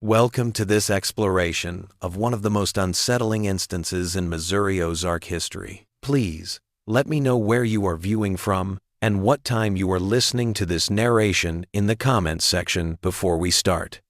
Welcome to this exploration of one of the most unsettling instances in Missouri Ozark history. Please, let me know where you are viewing from and what time you are listening to this narration in the comments section before we start.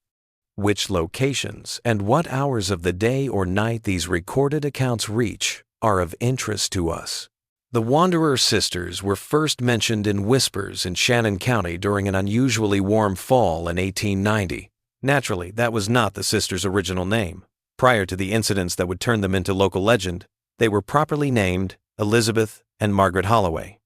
Which locations and what hours of the day or night these recorded accounts reach are of interest to us. The Wanderer sisters were first mentioned in whispers in Shannon County during an unusually warm fall in 1890. Naturally, that was not the sisters' original name. Prior to the incidents that would turn them into local legend, they were properly named Elizabeth and Margaret Holloway.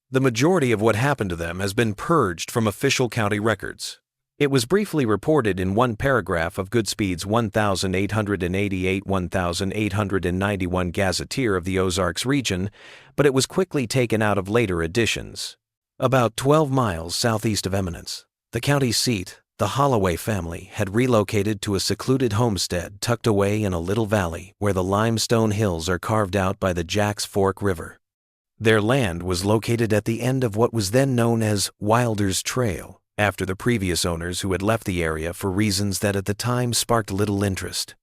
The majority of what happened to them has been purged from official county records. It was briefly reported in one paragraph of Goodspeed's 1888-1891 Gazetteer of the Ozarks region, but it was quickly taken out of later editions. About 12 miles southeast of Eminence, the county seat, the Holloway family had relocated to a secluded homestead tucked away in a little valley where the limestone hills are carved out by the Jack's Fork River. Their land was located at the end of what was then known as Wilder's Trail, after the previous owners who had left the area for reasons that at the time sparked little interest.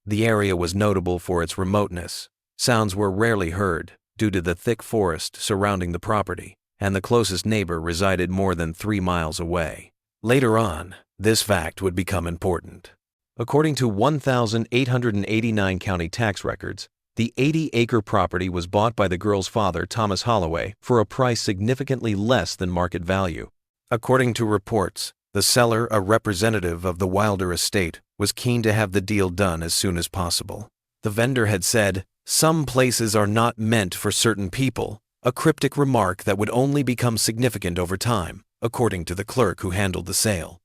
The area was notable for its remoteness. Sounds were rarely heard due to the thick forest surrounding the property, and the closest neighbor resided more than 3 miles away. Later on, this fact would become important. According to 1,889 county tax records, the 80-acre property was bought by the girl's father, Thomas Holloway, for a price significantly less than market value. According to reports, the seller, a representative of the Wilder estate, was keen to have the deal done as soon as possible. The vendor had said, "Some places are not meant for certain people," a cryptic remark that would only become significant over time, according to the clerk who handled the sale,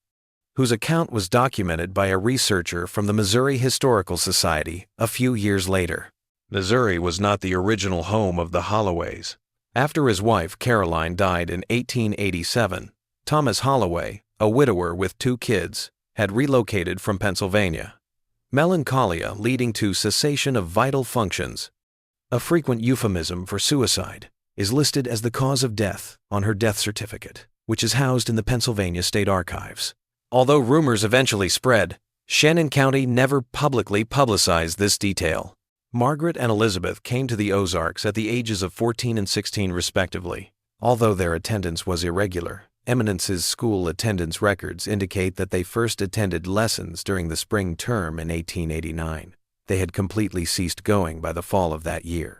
whose account was documented by a researcher from the Missouri Historical Society a few years later. Missouri was not the original home of the Holloways. After his wife, Caroline, died in 1887, Thomas Holloway, a widower with 2 kids, had relocated from Pennsylvania. Melancholia leading to cessation of vital functions, a frequent euphemism for suicide, is listed as the cause of death on her death certificate, which is housed in the Pennsylvania State Archives. Although rumors eventually spread, Shannon County never publicly publicized this detail. Margaret and Elizabeth came to the Ozarks at the ages of 14 and 16 respectively. Although their attendance was irregular, Eminence's school attendance records indicate that they first attended lessons during the spring term in 1889. They had completely ceased going by the fall of that year.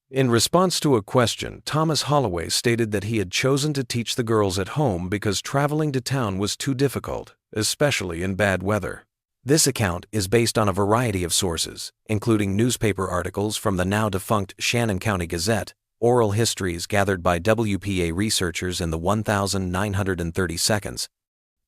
In response to a question, Thomas Holloway stated that he had chosen to teach the girls at home because traveling to town was too difficult, especially in bad weather. This account is based on a variety of sources, including newspaper articles from the now-defunct Shannon County Gazette, oral histories gathered by WPA researchers in the 1932,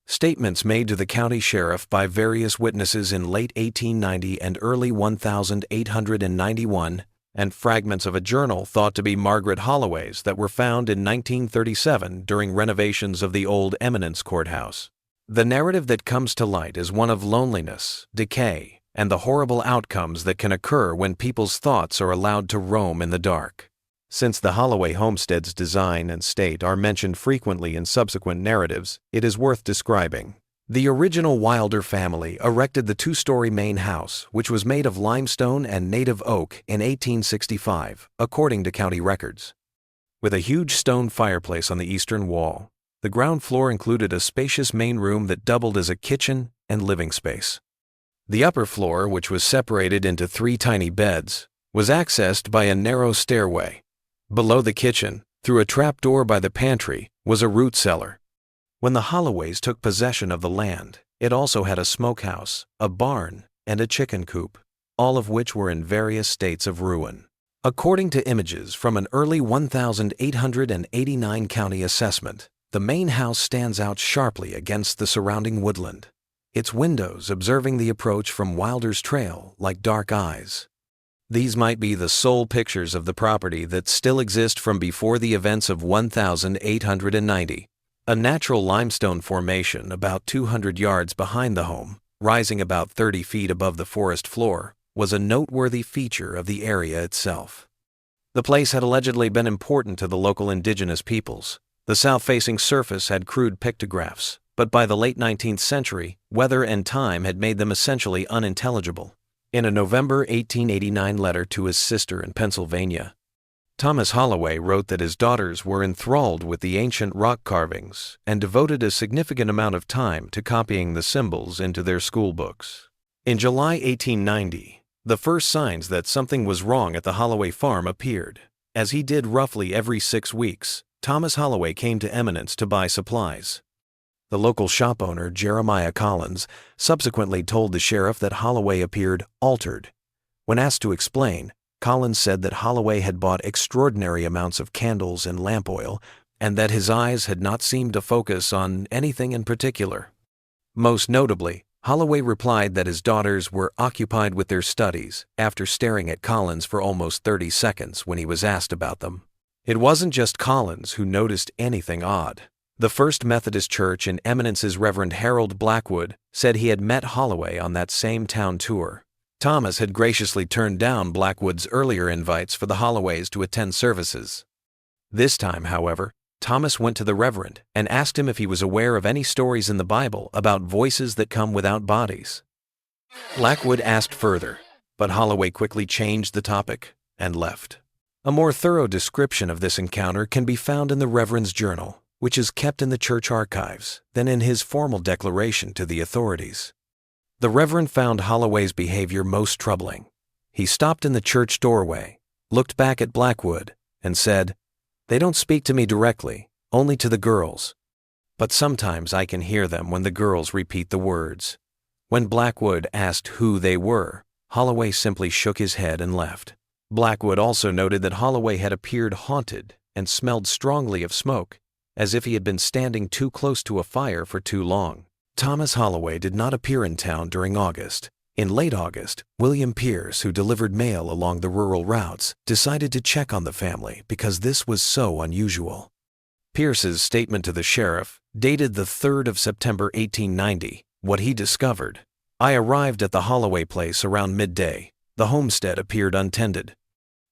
statements made to the county sheriff by various witnesses in late 1890 and early 1891, and fragments of a journal thought to be Margaret Holloway's that were found in 1937 during renovations of the old Eminence courthouse. The narrative that comes to light is one of loneliness, decay, and the horrible outcomes that can occur when people's thoughts are allowed to roam in the dark. Since the Holloway homestead's design and state are mentioned frequently in subsequent narratives, it is worth describing. The original Wilder family erected the 2-story main house, which was made of limestone and native oak in 1865, according to county records. With a huge stone fireplace on the eastern wall, the ground floor included a spacious main room that doubled as a kitchen and living space. The upper floor, which was separated into 3 tiny beds, was accessed by a narrow stairway. Below the kitchen, through a trapdoor by the pantry, was a root cellar. When the Holloways took possession of the land, it also had a smokehouse, a barn, and a chicken coop, all of which were in various states of ruin. According to images from an early 1889 county assessment, the main house stands out sharply against the surrounding woodland, its windows observing the approach from Wilder's Trail like dark eyes. These might be the sole pictures of the property that still exist from before the events of 1890. A natural limestone formation about 200 yards behind the home, rising about 30 feet above the forest floor, was a noteworthy feature of the area itself. The place had allegedly been important to the local indigenous peoples. The south-facing surface had crude pictographs, but by the late 19th century, weather and time had made them essentially unintelligible. In a November 1889 letter to his sister in Pennsylvania, Thomas Holloway wrote that his daughters were enthralled with the ancient rock carvings and devoted a significant amount of time to copying the symbols into their school books. In July 1890, the first signs that something was wrong at the Holloway farm appeared. As he did roughly every 6 weeks, Thomas Holloway came to Eminence to buy supplies. The local shop owner, Jeremiah Collins, subsequently told the sheriff that Holloway appeared altered. When asked to explain, Collins said that Holloway had bought extraordinary amounts of candles and lamp oil, and that his eyes had not seemed to focus on anything in particular. Most notably, Holloway replied that his daughters were occupied with their studies after staring at Collins for almost 30 seconds when he was asked about them. It wasn't just Collins who noticed anything odd. The First Methodist Church in Eminence's Reverend Harold Blackwood said he had met Holloway on that same town tour. Thomas had graciously turned down Blackwood's earlier invites for the Holloways to attend services. This time, however, Thomas went to the Reverend and asked him if he was aware of any stories in the Bible about voices that come without bodies. Blackwood asked further, but Holloway quickly changed the topic and left. A more thorough description of this encounter can be found in the Reverend's journal, which is kept in the church archives, than in his formal declaration to the authorities. The Reverend found Holloway's behavior most troubling. He stopped in the church doorway, looked back at Blackwood, and said, "They don't speak to me directly, only to the girls. But sometimes I can hear them when the girls repeat the words." When Blackwood asked who they were, Holloway simply shook his head and left. Blackwood also noted that Holloway had appeared haunted and smelled strongly of smoke, as if he had been standing too close to a fire for too long. Thomas Holloway did not appear in town during August. In late August, William Pierce, who delivered mail along the rural routes, decided to check on the family because this was so unusual. Pierce's statement to the sheriff, dated the 3rd of September 1890, what he discovered. "I arrived at the Holloway place around midday. The homestead appeared untended.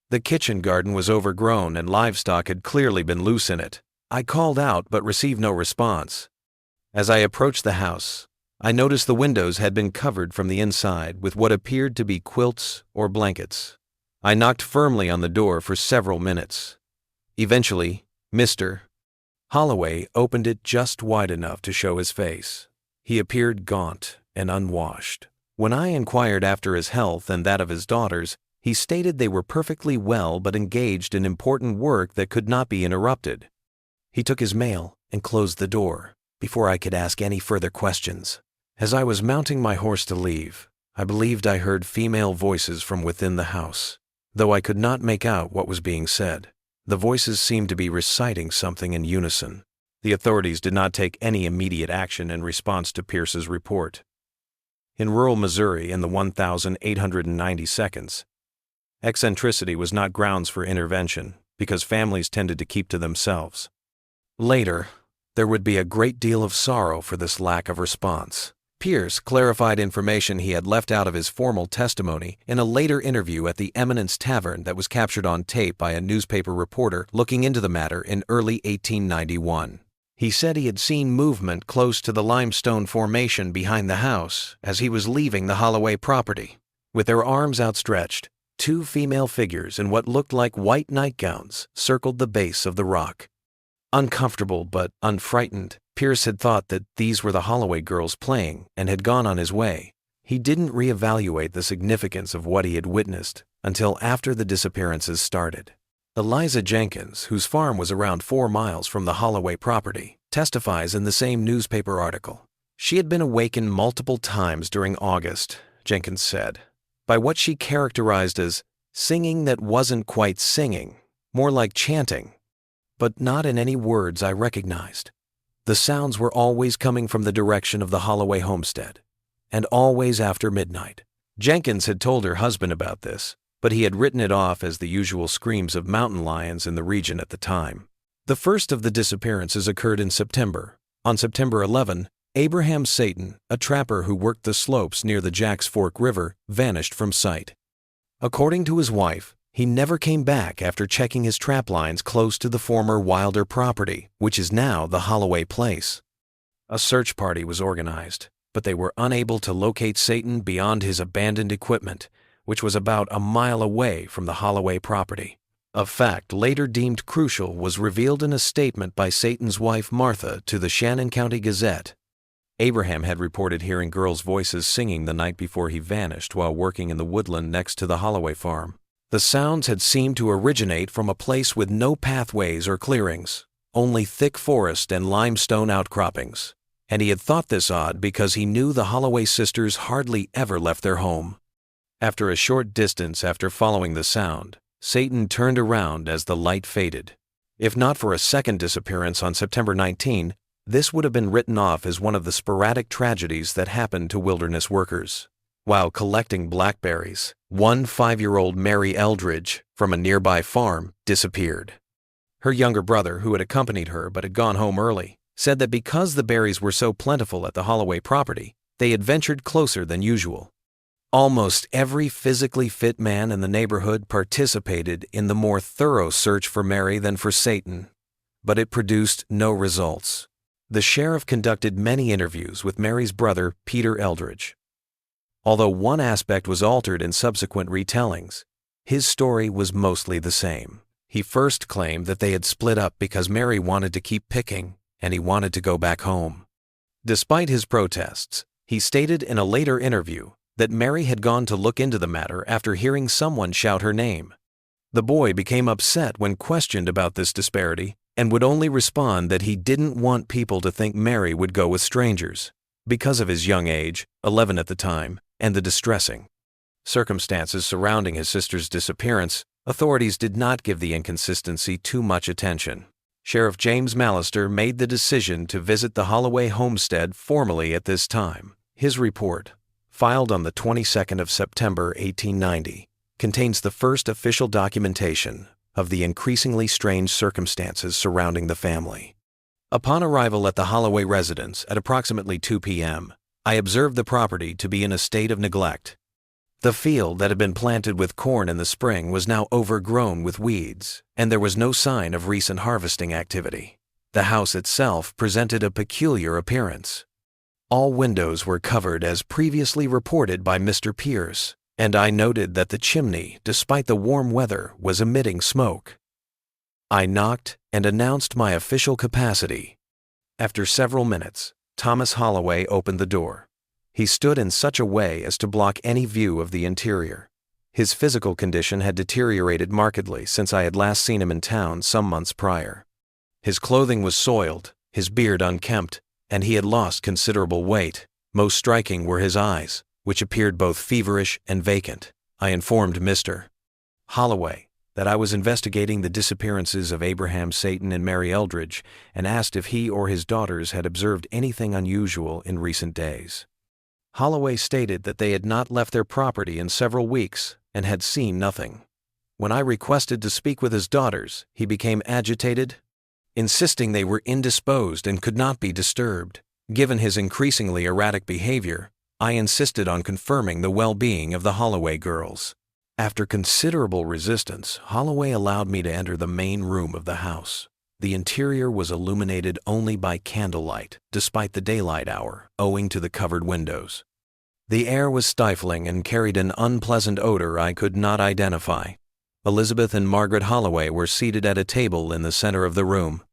The kitchen garden was overgrown and livestock had clearly been loose in it. I called out but received no response. As I approached the house, I noticed the windows had been covered from the inside with what appeared to be quilts or blankets. I knocked firmly on the door for several minutes. Eventually, Mr. Holloway opened it just wide enough to show his face. He appeared gaunt and unwashed. When I inquired after his health and that of his daughters, he stated they were perfectly well but engaged in important work that could not be interrupted. He took his mail and closed the door before I could ask any further questions. As I was mounting my horse to leave, I believed I heard female voices from within the house, though I could not make out what was being said. The voices seemed to be reciting something in unison. The authorities did not take any immediate action in response to Pierce's report. In rural Missouri in the 1892, eccentricity was not grounds for intervention because families tended to keep to themselves. Later, there would be a great deal of sorrow for this lack of response. Pierce clarified information he had left out of his formal testimony in a later interview at the Eminence Tavern that was captured on tape by a newspaper reporter looking into the matter in early 1891. He said he had seen movement close to the limestone formation behind the house as he was leaving the Holloway property. With their arms outstretched, 2 female figures in what looked like white nightgowns circled the base of the rock. Uncomfortable but unfrightened, Pierce had thought that these were the Holloway girls playing and had gone on his way. He didn't reevaluate the significance of what he had witnessed until after the disappearances started. Eliza Jenkins, whose farm was around 4 miles from the Holloway property, testifies in the same newspaper article. She had been awakened multiple times during August, Jenkins said, by what she characterized as singing that wasn't quite singing, more like chanting, but not in any words I recognized. The sounds were always coming from the direction of the Holloway homestead, and always after midnight. Jenkins had told her husband about this, but he had written it off as the usual screams of mountain lions in the region at the time. The first of the disappearances occurred in September. On September 11, Abraham Satan, a trapper who worked the slopes near the Jacks Fork River, vanished from sight. According to his wife, he never came back after checking his trap lines close to the former Wilder property, which is now the Holloway place. A search party was organized, but they were unable to locate Satan beyond his abandoned equipment, which was about a mile away from the Holloway property. A fact later deemed crucial was revealed in a statement by Satan's wife Martha to the Shannon County Gazette. Abraham had reported hearing girls' voices singing the night before he vanished while working in the woodland next to the Holloway farm. The sounds had seemed to originate from a place with no pathways or clearings, only thick forest and limestone outcroppings, and he had thought this odd because he knew the Holloway sisters hardly ever left their home. After a short distance after following the sound, Satan turned around as the light faded. If not for a second disappearance on September 19, this would have been written off as one of the sporadic tragedies that happened to wilderness workers. While collecting blackberries, one 5-year-old Mary Eldridge from a nearby farm disappeared. Her younger brother, who had accompanied her but had gone home early, said that because the berries were so plentiful at the Holloway property, they had ventured closer than usual. Almost every physically fit man in the neighborhood participated in the more thorough search for Mary than for Satan, but it produced no results. The sheriff conducted many interviews with Mary's brother, Peter Eldridge. Although one aspect was altered in subsequent retellings, his story was mostly the same. He first claimed that they had split up because Mary wanted to keep picking and he wanted to go back home. Despite his protests, he stated in a later interview that Mary had gone to look into the matter after hearing someone shout her name. The boy became upset when questioned about this disparity and would only respond that he didn't want people to think Mary would go with strangers, because of his young age, 11 at the time, and the distressing circumstances surrounding his sister's disappearance. Authorities did not give the inconsistency too much attention. Sheriff James Mallister made the decision to visit the Holloway homestead formally at this time. His report, filed on the 22nd of September 1890, contains the first official documentation of the increasingly strange circumstances surrounding the family. Upon arrival at the Holloway residence at approximately 2 p.m., I observed the property to be in a state of neglect. The field that had been planted with corn in the spring was now overgrown with weeds, and there was no sign of recent harvesting activity. The house itself presented a peculiar appearance. All windows were covered as previously reported by Mr. Pierce, and I noted that the chimney, despite the warm weather, was emitting smoke. I knocked and announced my official capacity. After several minutes, Thomas Holloway opened the door. He stood in such a way as to block any view of the interior. His physical condition had deteriorated markedly since I had last seen him in town some months prior. His clothing was soiled, his beard unkempt, and he had lost considerable weight. Most striking were his eyes, which appeared both feverish and vacant. I informed Mr. Holloway that I was investigating the disappearances of Abraham Satan and Mary Eldridge and asked if he or his daughters had observed anything unusual in recent days. Holloway stated that they had not left their property in several weeks and had seen nothing. When I requested to speak with his daughters, he became agitated, insisting they were indisposed and could not be disturbed. Given his increasingly erratic behavior, I insisted on confirming the well-being of the Holloway girls. After considerable resistance, Holloway allowed me to enter the main room of the house. The interior was illuminated only by candlelight, despite the daylight hour, owing to the covered windows. The air was stifling and carried an unpleasant odor I could not identify. Elizabeth and Margaret Holloway were seated at a table in the center of the room.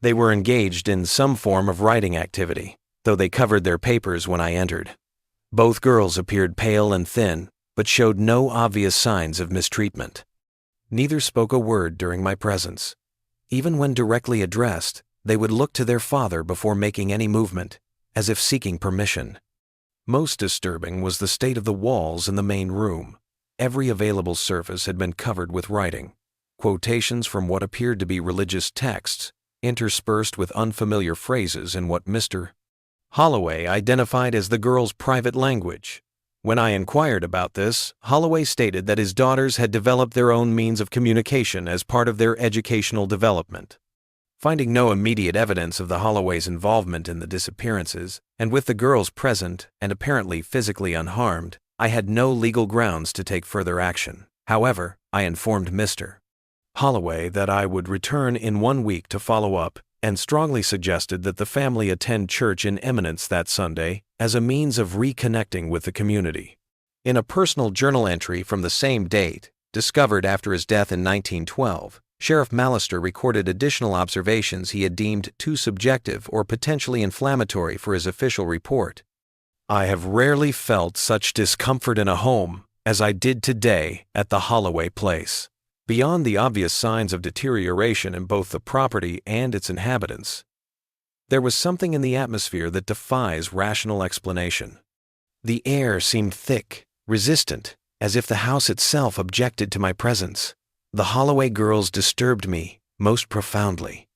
They were engaged in some form of writing activity, though they covered their papers when I entered. Both girls appeared pale and thin, but showed no obvious signs of mistreatment. Neither spoke a word during my presence. Even when directly addressed, they would look to their father before making any movement, as if seeking permission. Most disturbing was the state of the walls in the main room. Every available surface had been covered with writing, quotations from what appeared to be religious texts, interspersed with unfamiliar phrases in what Mr. Holloway identified as the girls' private language. When I inquired about this, Holloway stated that his daughters had developed their own means of communication as part of their educational development. Finding no immediate evidence of the Holloways' involvement in the disappearances, and with the girls present and apparently physically unharmed, I had no legal grounds to take further action. However, I informed Mr. Holloway that I would return in 1 week to follow up and strongly suggested that the family attend church in Eminence that Sunday as a means of reconnecting with the community. In a personal journal entry from the same date, discovered after his death in 1912, Sheriff Mallister recorded additional observations he had deemed too subjective or potentially inflammatory for his official report. "I have rarely felt such discomfort in a home as I did today at the Holloway place." Beyond the obvious signs of deterioration in both the property and its inhabitants, there was something in the atmosphere that defies rational explanation. The air seemed thick, resistant, as if the house itself objected to my presence. The Holloway girls disturbed me most profoundly.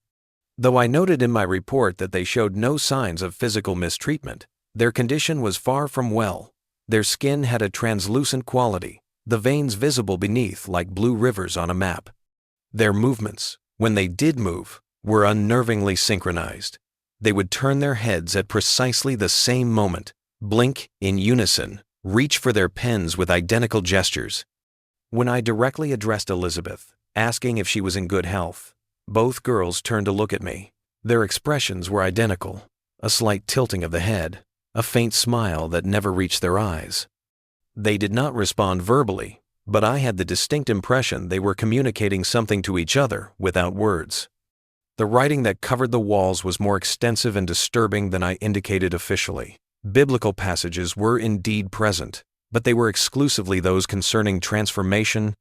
Though I noted in my report that they showed no signs of physical mistreatment, their condition was far from well. Their skin had a translucent quality, the veins visible beneath like blue rivers on a map. Their movements, when they did move, were unnervingly synchronized. They would turn their heads at precisely the same moment, blink in unison, reach for their pens with identical gestures. When I directly addressed Elizabeth, asking if she was in good health, both girls turned to look at me. Their expressions were identical, a slight tilting of the head, a faint smile that never reached their eyes. They did not respond verbally, but I had the distinct impression they were communicating something to each other without words. The writing that covered the walls was more extensive and disturbing than I indicated officially. Biblical passages were indeed present, but they were exclusively those concerning transformation,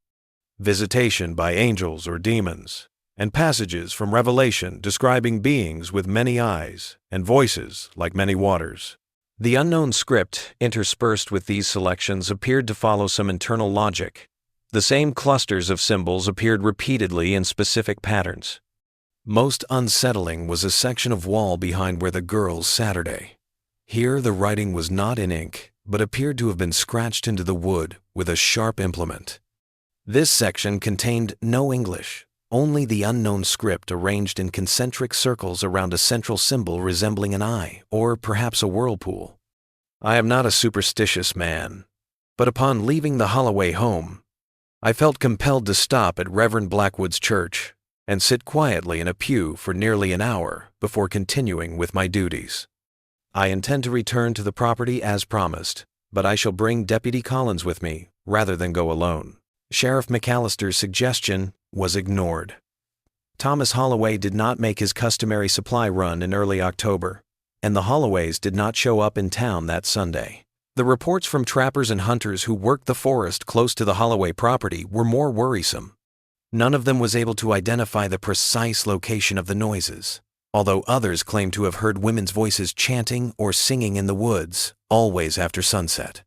visitation by angels or demons, and passages from Revelation describing beings with many eyes and voices like many waters. The unknown script interspersed with these selections appeared to follow some internal logic. The same clusters of symbols appeared repeatedly in specific patterns. Most unsettling was a section of wall behind where the girls Saturday. Here the writing was not in ink, but appeared to have been scratched into the wood with a sharp implement. This section contained no English, only the unknown script arranged in concentric circles around a central symbol resembling an eye or perhaps a whirlpool. I am not a superstitious man, but upon leaving the Holloway home, I felt compelled to stop at Reverend Blackwood's church and sit quietly in a pew for nearly an hour before continuing with my duties. I intend to return to the property as promised, but I shall bring Deputy Collins with me rather than go alone. Sheriff McAllister's suggestion was ignored. Thomas Holloway did not make his customary supply run in early October, and the Holloways did not show up in town that Sunday. The reports from trappers and hunters who worked the forest close to the Holloway property were more worrisome. None of them was able to identify the precise location of the noises, although others claimed to have heard women's voices chanting or singing in the woods, always after sunset.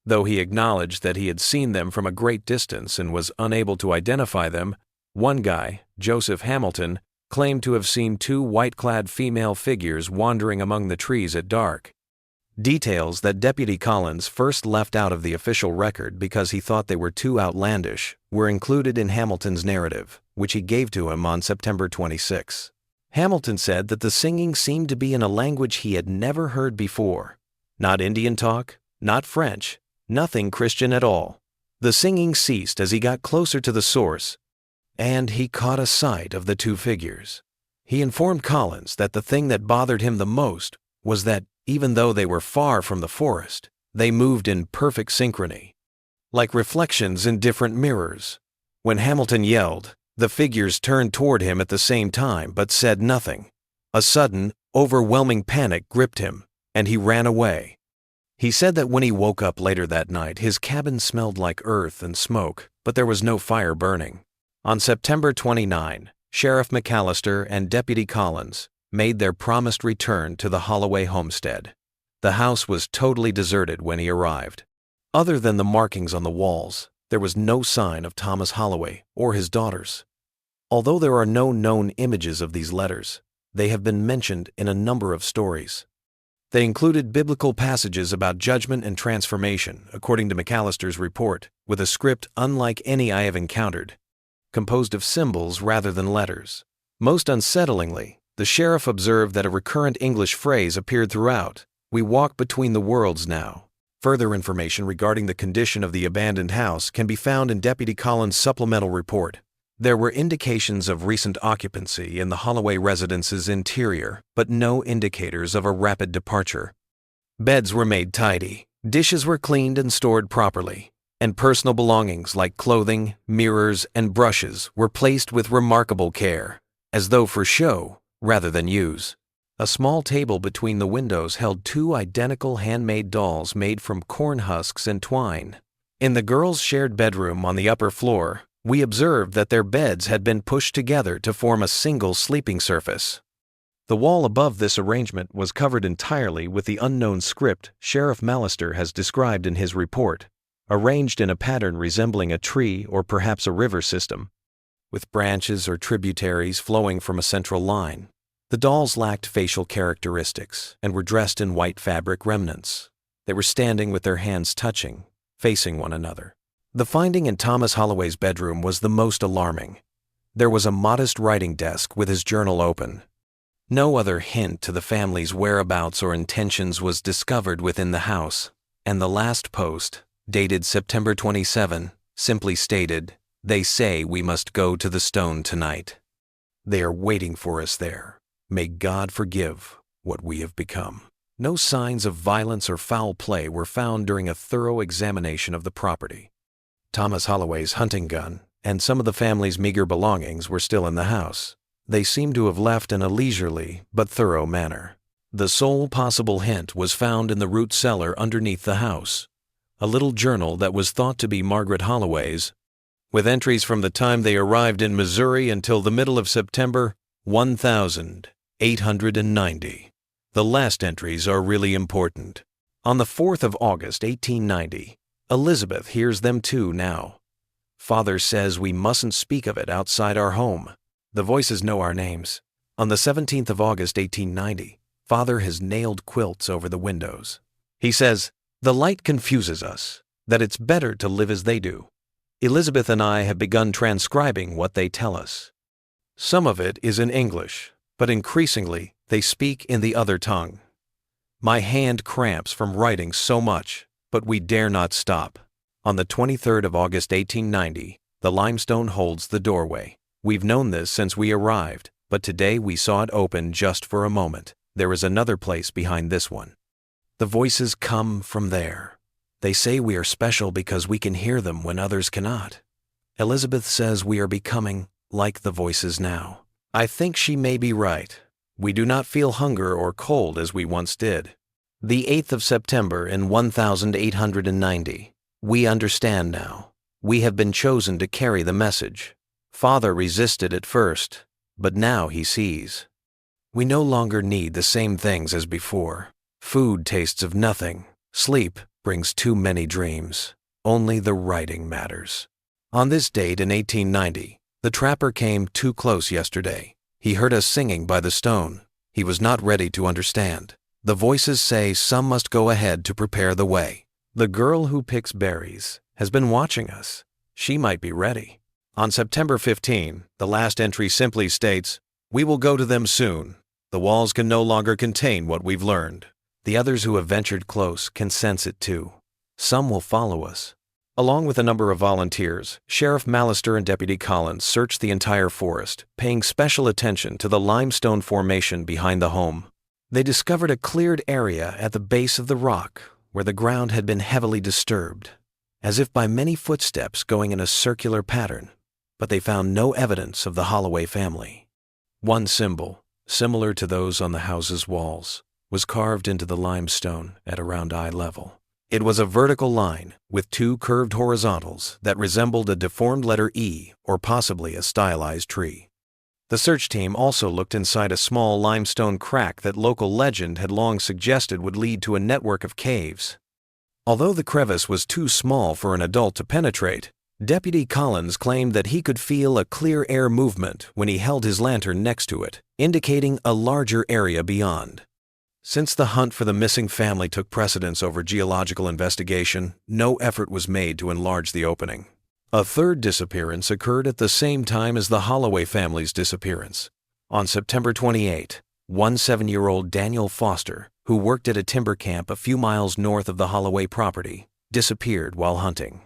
Though he acknowledged that he had seen them from a great distance and was unable to identify them, one guy, Joseph Hamilton, claimed to have seen two white-clad female figures wandering among the trees at dark. Details that Deputy Collins first left out of the official record because he thought they were too outlandish were included in Hamilton's narrative, which he gave to him on September 26. Hamilton said that the singing seemed to be in a language he had never heard before. Not Indian talk, not French, nothing Christian at all. The singing ceased as he got closer to the source, and he caught a sight of the two figures. He informed Collins that the thing that bothered him the most was that, even though they were far from the forest, they moved in perfect synchrony, like reflections in different mirrors. When Hamilton yelled, the figures turned toward him at the same time but said nothing. A sudden, overwhelming panic gripped him, and he ran away. He said that when he woke up later that night, his cabin smelled like earth and smoke, but there was no fire burning. On September 29, Sheriff McAllister and Deputy Collins made their promised return to the Holloway homestead. The house was totally deserted when he arrived. Other than the markings on the walls, there was no sign of Thomas Holloway or his daughters. Although there are no known images of these letters, they have been mentioned in a number of stories. They included biblical passages about judgment and transformation, according to McAllister's report, with a script unlike any I have encountered, composed of symbols rather than letters. Most unsettlingly, the sheriff observed that a recurrent English phrase appeared throughout: "We walk between the worlds now." Further information regarding the condition of the abandoned house can be found in Deputy Collins' supplemental report. There were indications of recent occupancy in the Holloway residence's interior, but no indicators of a rapid departure. Beds were made tidy, dishes were cleaned and stored properly, and personal belongings like clothing, mirrors, and brushes were placed with remarkable care, as though for show rather than use. A small table between the windows held 2 identical handmade dolls made from corn husks and twine. In the girls' shared bedroom on the upper floor, we observed that their beds had been pushed together to form a single sleeping surface. The wall above this arrangement was covered entirely with the unknown script Sheriff Mallister has described in his report, arranged in a pattern resembling a tree or perhaps a river system, with branches or tributaries flowing from a central line. The dolls lacked facial characteristics and were dressed in white fabric remnants. They were standing with their hands touching, facing one another. The finding in Thomas Holloway's bedroom was the most alarming. There was a modest writing desk with his journal open. No other hint to the family's whereabouts or intentions was discovered within the house, and the last post, dated September 27, simply stated, "They say we must go to the stone tonight. They are waiting for us there. May God forgive what we have become." No signs of violence or foul play were found during a thorough examination of the property. Thomas Holloway's hunting gun and some of the family's meager belongings were still in the house. They seemed to have left in a leisurely but thorough manner. The sole possible hint was found in the root cellar underneath the house, a little journal that was thought to be Margaret Holloway's, with entries from the time they arrived in Missouri until the middle of September 1890. The last entries are really important. On the 4th of August, 1890, Elizabeth hears them too now. Father says we mustn't speak of it outside our home. The voices know our names. On the 17th of August, 1890, Father has nailed quilts over the windows. He says, "The light confuses us, that it's better to live as they do." Elizabeth and I have begun transcribing what they tell us. Some of it is in English, but increasingly they speak in the other tongue. My hand cramps from writing so much, but we dare not stop. On the 23rd of August, 1890, the limestone holds the doorway. We've known this since we arrived, but today we saw it open just for a moment. There is another place behind this one. The voices come from there. They say we are special because we can hear them when others cannot. Elizabeth says we are becoming like the voices now. I think she may be right. We do not feel hunger or cold as we once did. The 8th of September in 1890. We understand now. We have been chosen to carry the message. Father resisted at first, but now he sees. We no longer need the same things as before. Food tastes of nothing. Sleep brings too many dreams. Only the writing matters. On this date in 1890, the trapper came too close yesterday. He heard us singing by the stone. He was not ready to understand. The voices say some must go ahead to prepare the way. The girl who picks berries has been watching us. She might be ready. On September 15, the last entry simply states, "We will go to them soon. The walls can no longer contain what we've learned." The others who have ventured close can sense it too. Some will follow us. Along with a number of volunteers, Sheriff Mallister and Deputy Collins searched the entire forest, paying special attention to the limestone formation behind the home. They discovered a cleared area at the base of the rock where the ground had been heavily disturbed, as if by many footsteps going in a circular pattern, but they found no evidence of the Holloway family. One symbol, similar to those on the house's walls, was carved into the limestone at around eye level. It was a vertical line with 2 curved horizontals that resembled a deformed letter E or possibly a stylized tree. The search team also looked inside a small limestone crack that local legend had long suggested would lead to a network of caves. Although the crevice was too small for an adult to penetrate, Deputy Collins claimed that he could feel a clear air movement when he held his lantern next to it, indicating a larger area beyond. Since the hunt for the missing family took precedence over geological investigation, no effort was made to enlarge the opening. A third disappearance occurred at the same time as the Holloway family's disappearance. On September 28, 7-year-old Daniel Foster, who worked at a timber camp a few miles north of the Holloway property, disappeared while hunting.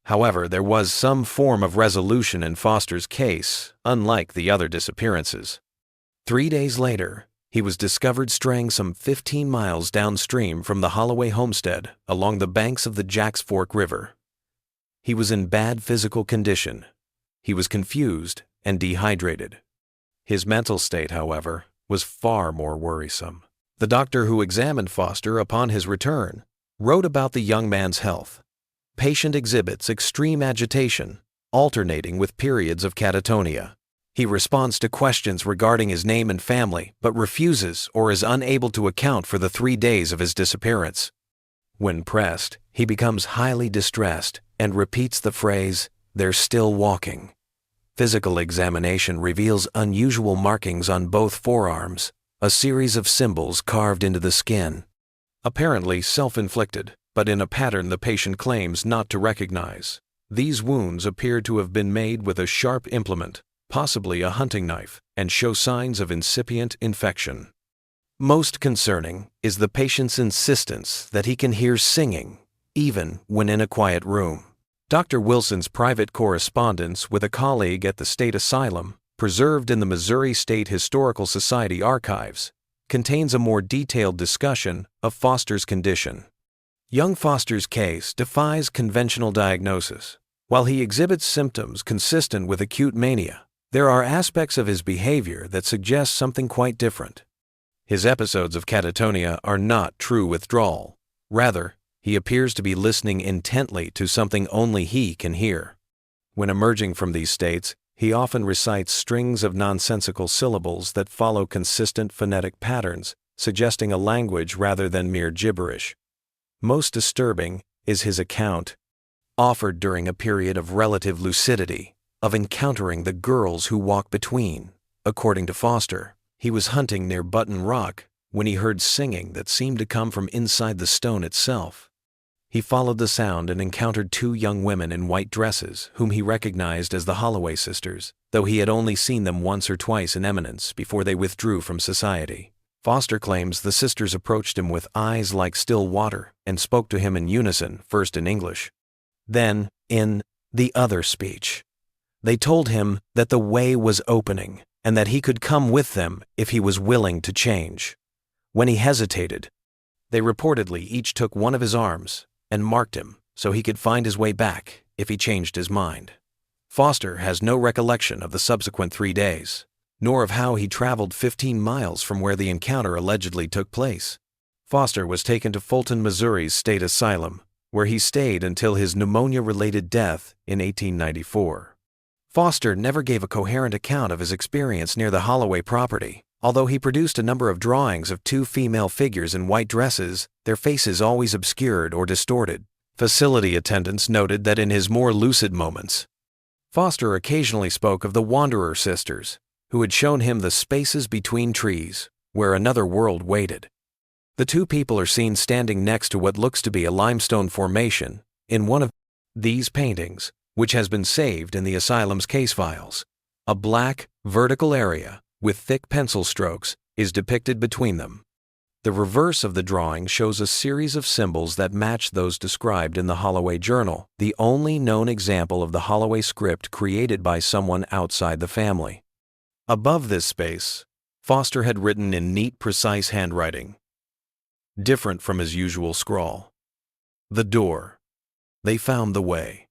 However, there was some form of resolution in Foster's case, unlike the other disappearances. 3 days later, he was discovered straying some 15 miles downstream from the Holloway homestead along the banks of the Jacks Fork River. He was in bad physical condition. He was confused and dehydrated. His mental state, however, was far more worrisome. The doctor who examined Foster upon his return wrote about the young man's health. Patient exhibits extreme agitation, alternating with periods of catatonia. He responds to questions regarding his name and family, but refuses or is unable to account for the 3 days of his disappearance. When pressed, he becomes highly distressed and repeats the phrase, "They're still walking." Physical examination reveals unusual markings on both forearms, a series of symbols carved into the skin. Apparently self-inflicted, but in a pattern the patient claims not to recognize. These wounds appear to have been made with a sharp implement, possibly a hunting knife, and show signs of incipient infection. Most concerning is the patient's insistence that he can hear singing, even when in a quiet room. Dr. Wilson's private correspondence with a colleague at the state asylum, preserved in the Missouri State Historical Society archives, contains a more detailed discussion of Foster's condition. Young Foster's case defies conventional diagnosis. While he exhibits symptoms consistent with acute mania, there are aspects of his behavior that suggest something quite different. His episodes of catatonia are not true withdrawal. Rather, he appears to be listening intently to something only he can hear. When emerging from these states, he often recites strings of nonsensical syllables that follow consistent phonetic patterns, suggesting a language rather than mere gibberish. Most disturbing is his account, offered during a period of relative lucidity, of encountering the girls who walk between. According to Foster, he was hunting near Button Rock when he heard singing that seemed to come from inside the stone itself. He followed the sound and encountered 2 young women in white dresses whom he recognized as the Holloway sisters, though he had only seen them once or twice in Eminence before they withdrew from society. Foster claims the sisters approached him with eyes like still water and spoke to him in unison, first in English, then in the other speech. They told him that the way was opening and that he could come with them if he was willing to change. When he hesitated, they reportedly each took one of his arms and marked him so he could find his way back if he changed his mind. Foster has no recollection of the subsequent 3 days, nor of how he traveled 15 miles from where the encounter allegedly took place. Foster was taken to Fulton, Missouri's state asylum, where he stayed until his pneumonia-related death in 1894. Foster never gave a coherent account of his experience near the Holloway property. Although he produced a number of drawings of 2 female figures in white dresses, their faces always obscured or distorted. Facility attendants noted that in his more lucid moments, Foster occasionally spoke of the Wanderer sisters, who had shown him the spaces between trees, where another world waited. The 2 people are seen standing next to what looks to be a limestone formation in one of these paintings, which has been saved in the asylum's case files. A black, vertical area with thick pencil strokes is depicted between them. The reverse of the drawing shows a series of symbols that match those described in the Holloway Journal, the only known example of the Holloway script created by someone outside the family. Above this space, Foster had written in neat, precise handwriting, different from his usual scrawl. The door. They found the way.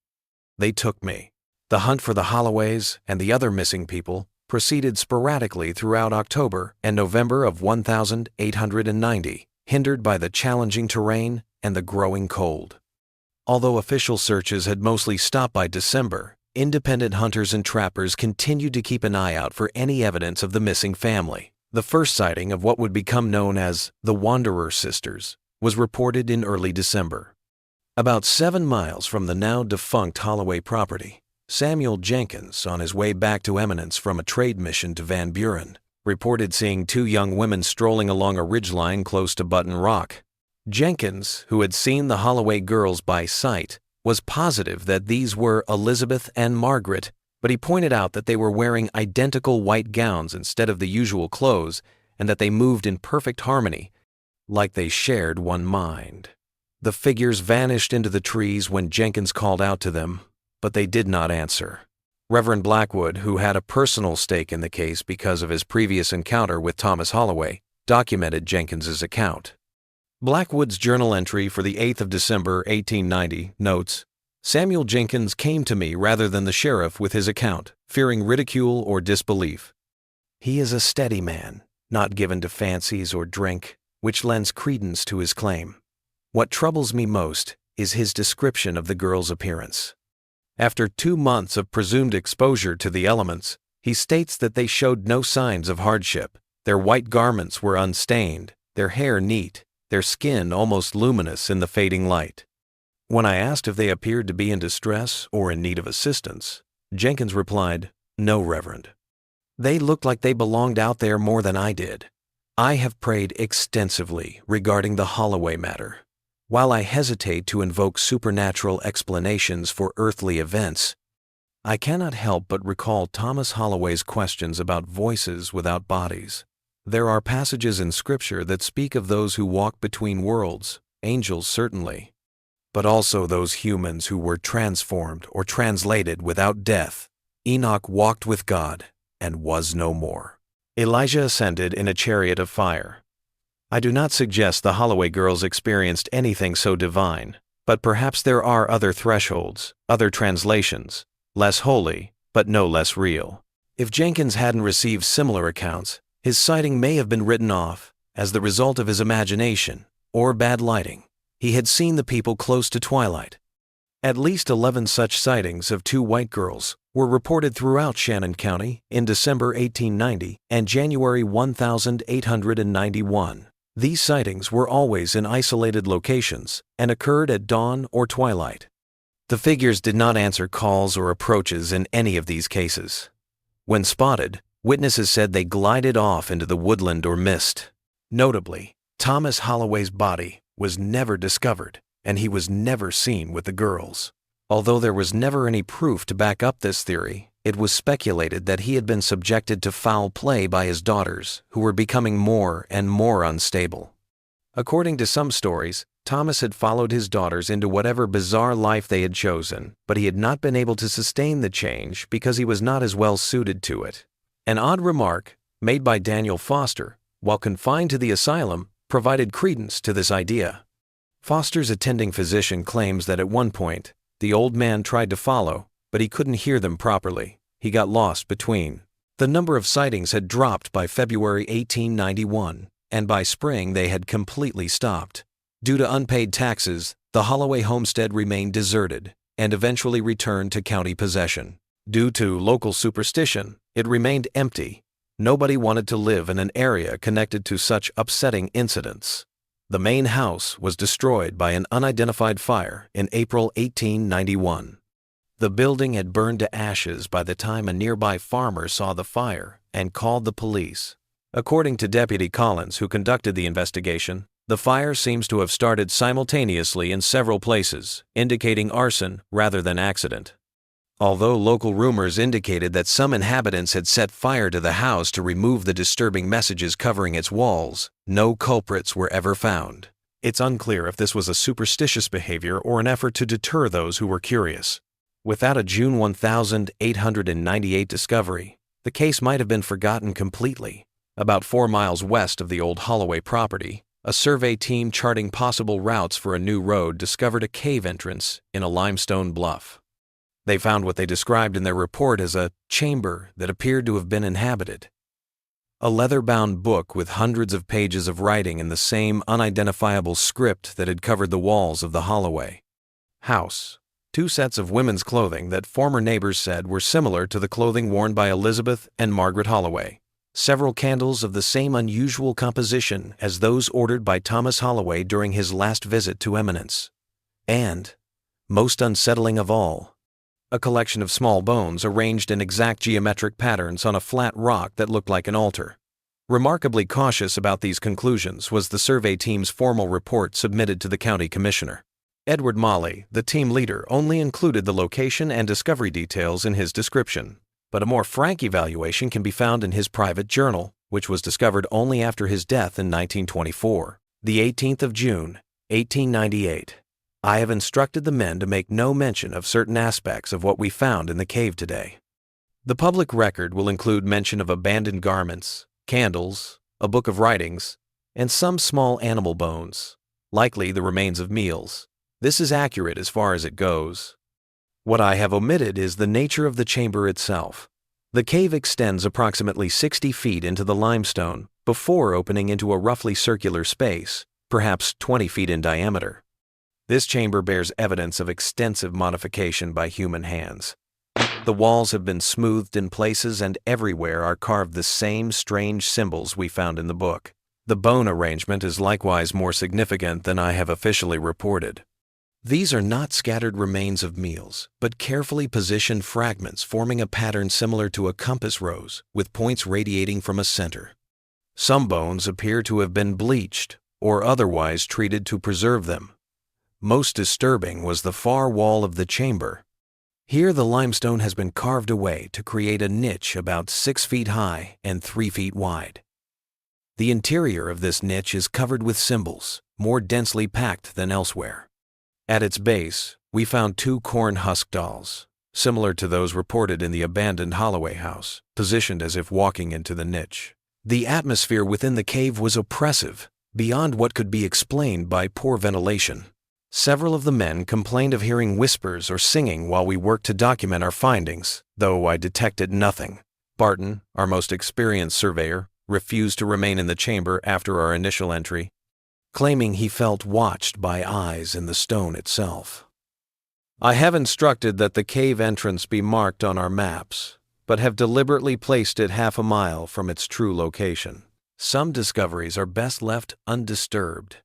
They took me. The hunt for the Holloways and the other missing people proceeded sporadically throughout October and November of 1890, hindered by the challenging terrain and the growing cold. Although official searches had mostly stopped by December, independent hunters and trappers continued to keep an eye out for any evidence of the missing family. The first sighting of what would become known as the Wanderer sisters was reported in early December. About 7 miles from the now defunct Holloway property, Samuel Jenkins, on his way back to Eminence from a trade mission to Van Buren, reported seeing 2 young women strolling along a ridgeline close to Button Rock. Jenkins, who had seen the Holloway girls by sight, was positive that these were Elizabeth and Margaret, but he pointed out that they were wearing identical white gowns instead of the usual clothes and that they moved in perfect harmony, like they shared one mind. The figures vanished into the trees when Jenkins called out to them, but they did not answer. Reverend Blackwood, who had a personal stake in the case because of his previous encounter with Thomas Holloway, documented Jenkins's account. Blackwood's journal entry for the 8th of December, 1890, notes, "Samuel Jenkins came to me rather than the sheriff with his account, fearing ridicule or disbelief. He is a steady man, not given to fancies or drink, which lends credence to his claim. What troubles me most is his description of the girl's appearance. After 2 months of presumed exposure to the elements, he states that they showed no signs of hardship. Their white garments were unstained, their hair neat, their skin almost luminous in the fading light. When I asked if they appeared to be in distress or in need of assistance, Jenkins replied, 'No, Reverend. They looked like they belonged out there more than I did. I have prayed extensively regarding the Holloway matter. While I hesitate to invoke supernatural explanations for earthly events, I cannot help but recall Thomas Holloway's questions about voices without bodies. There are passages in Scripture that speak of those who walk between worlds, angels certainly, but also those humans who were transformed or translated without death. Enoch walked with God and was no more. Elijah ascended in a chariot of fire. I do not suggest the Holloway girls experienced anything so divine, but perhaps there are other thresholds, other translations, less holy, but no less real. If Jenkins hadn't received similar accounts, his sighting may have been written off as the result of his imagination or bad lighting. He had seen the people close to twilight. At least 11 such sightings of 2 white girls were reported throughout Shannon County in December 1890 and January 1891. These sightings were always in isolated locations and occurred at dawn or twilight. The figures did not answer calls or approaches in any of these cases. When spotted, witnesses said they glided off into the woodland or mist. Notably, Thomas Holloway's body was never discovered, and he was never seen with the girls. Although there was never any proof to back up this theory, it was speculated that he had been subjected to foul play by his daughters, who were becoming more and more unstable. According to some stories, Thomas had followed his daughters into whatever bizarre life they had chosen, but he had not been able to sustain the change because he was not as well suited to it. An odd remark, made by Daniel Foster, while confined to the asylum, provided credence to this idea. Foster's attending physician claims that at one point, the old man tried to follow, but he couldn't hear them properly. He got lost between. The number of sightings had dropped by February 1891, and by spring they had completely stopped. Due to unpaid taxes, the Holloway homestead remained deserted and eventually returned to county possession. Due to local superstition, it remained empty. Nobody wanted to live in an area connected to such upsetting incidents. The main house was destroyed by an unidentified fire in April 1891. The building had burned to ashes by the time a nearby farmer saw the fire and called the police. According to Deputy Collins, who conducted the investigation, the fire seems to have started simultaneously in several places, indicating arson rather than accident. Although local rumors indicated that some inhabitants had set fire to the house to remove the disturbing messages covering its walls, no culprits were ever found. It's unclear if this was a superstitious behavior or an effort to deter those who were curious. Without a June 1898 discovery, the case might have been forgotten completely. About 4 miles west of the old Holloway property, a survey team charting possible routes for a new road discovered a cave entrance in a limestone bluff. They found what they described in their report as a chamber that appeared to have been inhabited. A leather-bound book with hundreds of pages of writing in the same unidentifiable script that had covered the walls of the Holloway house. 2 sets of women's clothing that former neighbors said were similar to the clothing worn by Elizabeth and Margaret Holloway. Several candles of the same unusual composition as those ordered by Thomas Holloway during his last visit to Eminence. And, most unsettling of all, a collection of small bones arranged in exact geometric patterns on a flat rock that looked like an altar. Remarkably cautious about these conclusions was the survey team's formal report submitted to the county commissioner. Edward Molly, the team leader, only included the location and discovery details in his description, but a more frank evaluation can be found in his private journal, which was discovered only after his death in 1924. The 18th of June, 1898. I have instructed the men to make no mention of certain aspects of what we found in the cave today. The public record will include mention of abandoned garments, candles, a book of writings, and some small animal bones, likely the remains of meals. This is accurate as far as it goes. What I have omitted is the nature of the chamber itself. The cave extends approximately 60 feet into the limestone before opening into a roughly circular space, perhaps 20 feet in diameter. This chamber bears evidence of extensive modification by human hands. The walls have been smoothed in places, and everywhere are carved the same strange symbols we found in the book. The bone arrangement is likewise more significant than I have officially reported. These are not scattered remains of meals, but carefully positioned fragments forming a pattern similar to a compass rose, with points radiating from a center. Some bones appear to have been bleached or otherwise treated to preserve them. Most disturbing was the far wall of the chamber. Here the limestone has been carved away to create a niche about 6 feet high and 3 feet wide. The interior of this niche is covered with symbols, more densely packed than elsewhere. At its base, we found 2 corn husk dolls, similar to those reported in the abandoned Holloway house, positioned as if walking into the niche. The atmosphere within the cave was oppressive, beyond what could be explained by poor ventilation. Several of the men complained of hearing whispers or singing while we worked to document our findings, though I detected nothing. Barton, our most experienced surveyor, refused to remain in the chamber after our initial entry, claiming he felt watched by eyes in the stone itself. I have instructed that the cave entrance be marked on our maps, but have deliberately placed it half a mile from its true location. Some discoveries are best left undisturbed.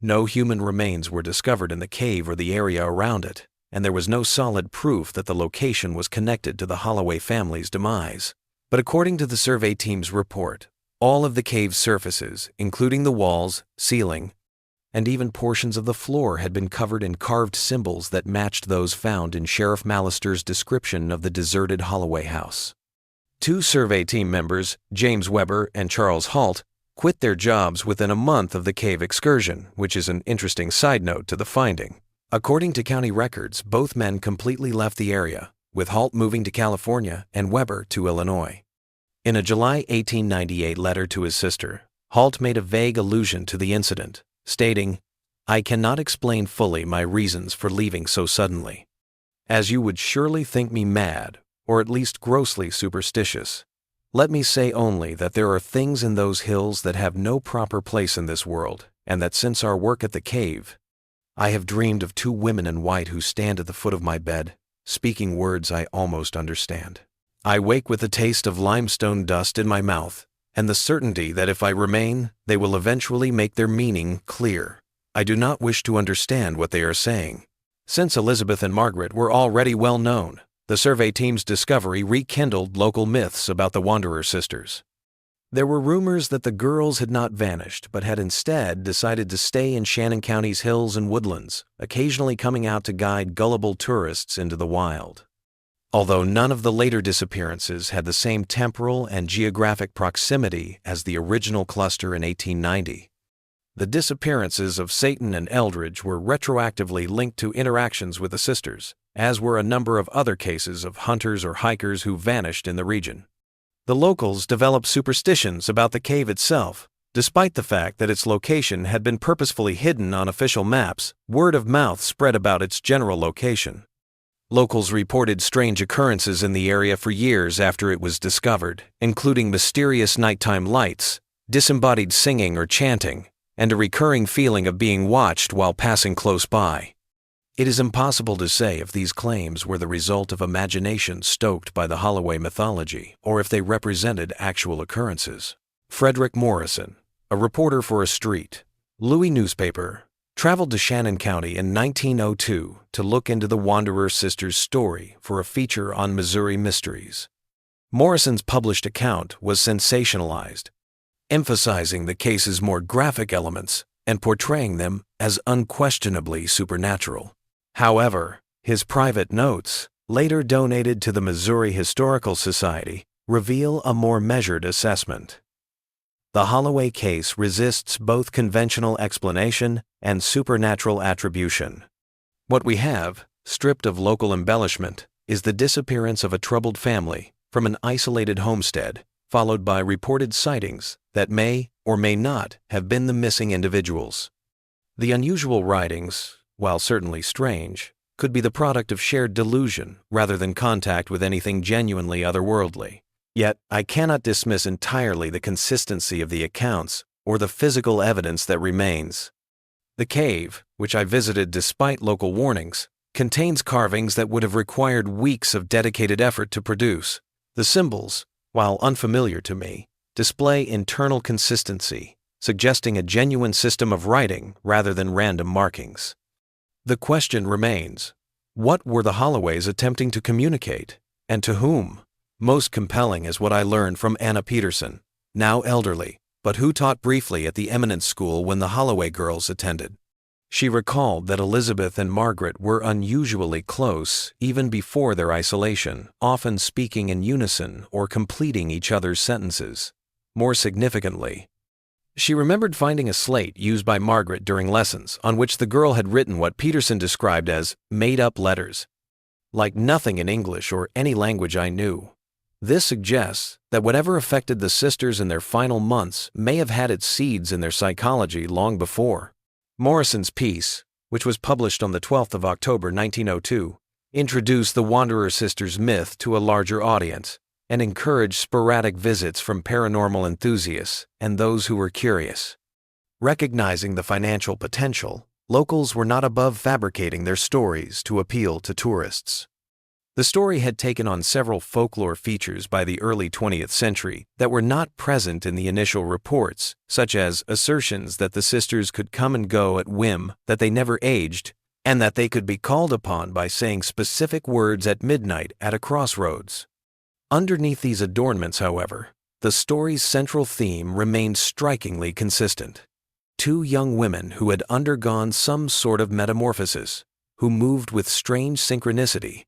No human remains were discovered in the cave or the area around it, and there was no solid proof that the location was connected to the Holloway family's demise. But according to the survey team's report, all of the cave's surfaces, including the walls, ceiling, and even portions of the floor, had been covered in carved symbols that matched those found in Sheriff Mallister's description of the deserted Holloway house. 2 survey team members, James Weber and Charles Halt, quit their jobs within a month of the cave excursion, which is an interesting side note to the finding. According to county records, both men completely left the area, with Halt moving to California and Weber to Illinois. In a July 1898 letter to his sister, Halt made a vague allusion to the incident, stating, "I cannot explain fully my reasons for leaving so suddenly, as you would surely think me mad, or at least grossly superstitious. Let me say only that there are things in those hills that have no proper place in this world, and that since our work at the cave, I have dreamed of 2 women in white who stand at the foot of my bed, speaking words I almost understand. I wake with a taste of limestone dust in my mouth, and the certainty that if I remain, they will eventually make their meaning clear. I do not wish to understand what they are saying." Since Elizabeth and Margaret were already well known, the survey team's discovery rekindled local myths about the Wanderer sisters. There were rumors that the girls had not vanished, but had instead decided to stay in Shannon County's hills and woodlands, occasionally coming out to guide gullible tourists into the wild. Although none of the later disappearances had the same temporal and geographic proximity as the original cluster in 1890, the disappearances of Satan and Eldridge were retroactively linked to interactions with the sisters, as were a number of other cases of hunters or hikers who vanished in the region. The locals developed superstitions about the cave itself. Despite the fact that its location had been purposefully hidden on official maps, word of mouth spread about its general location. Locals reported strange occurrences in the area for years after it was discovered, including mysterious nighttime lights, disembodied singing or chanting, and a recurring feeling of being watched while passing close by. It is impossible to say if these claims were the result of imagination stoked by the Holloway mythology or if they represented actual occurrences. Frederick Morrison, a reporter for a Street, Louis newspaper, traveled to Shannon County in 1902 to look into the Wanderer sisters' story for a feature on Missouri mysteries. Morrison's published account was sensationalized, emphasizing the case's more graphic elements and portraying them as unquestionably supernatural. However, his private notes, later donated to the Missouri Historical Society, reveal a more measured assessment. The Holloway case resists both conventional explanation and supernatural attribution. What we have, stripped of local embellishment, is the disappearance of a troubled family from an isolated homestead, followed by reported sightings that may or may not have been the missing individuals. The unusual writings, while certainly strange, could be the product of shared delusion rather than contact with anything genuinely otherworldly. Yet, I cannot dismiss entirely the consistency of the accounts or the physical evidence that remains. The cave, which I visited despite local warnings, contains carvings that would have required weeks of dedicated effort to produce. The symbols, while unfamiliar to me, display internal consistency, suggesting a genuine system of writing rather than random markings. The question remains, what were the Holloways attempting to communicate, and to whom? Most compelling is what I learned from Anna Peterson, now elderly, but who taught briefly at the eminent school when the Holloway girls attended. She recalled that Elizabeth and Margaret were unusually close even before their isolation, often speaking in unison or completing each other's sentences. More significantly, she remembered finding a slate used by Margaret during lessons on which the girl had written what Peterson described as made-up letters. Like nothing in English or any language I knew. This suggests that whatever affected the sisters in their final months may have had its seeds in their psychology long before. Morrison's piece, which was published on the 12th of October 1902, introduced the Wanderer sisters' myth to a larger audience and encouraged sporadic visits from paranormal enthusiasts and those who were curious. Recognizing the financial potential, locals were not above fabricating their stories to appeal to tourists. The story had taken on several folklore features by the early 20th century that were not present in the initial reports, such as assertions that the sisters could come and go at whim, that they never aged, and that they could be called upon by saying specific words at midnight at a crossroads. Underneath these adornments, however, the story's central theme remained strikingly consistent. Two young women who had undergone some sort of metamorphosis, who moved with strange synchronicity,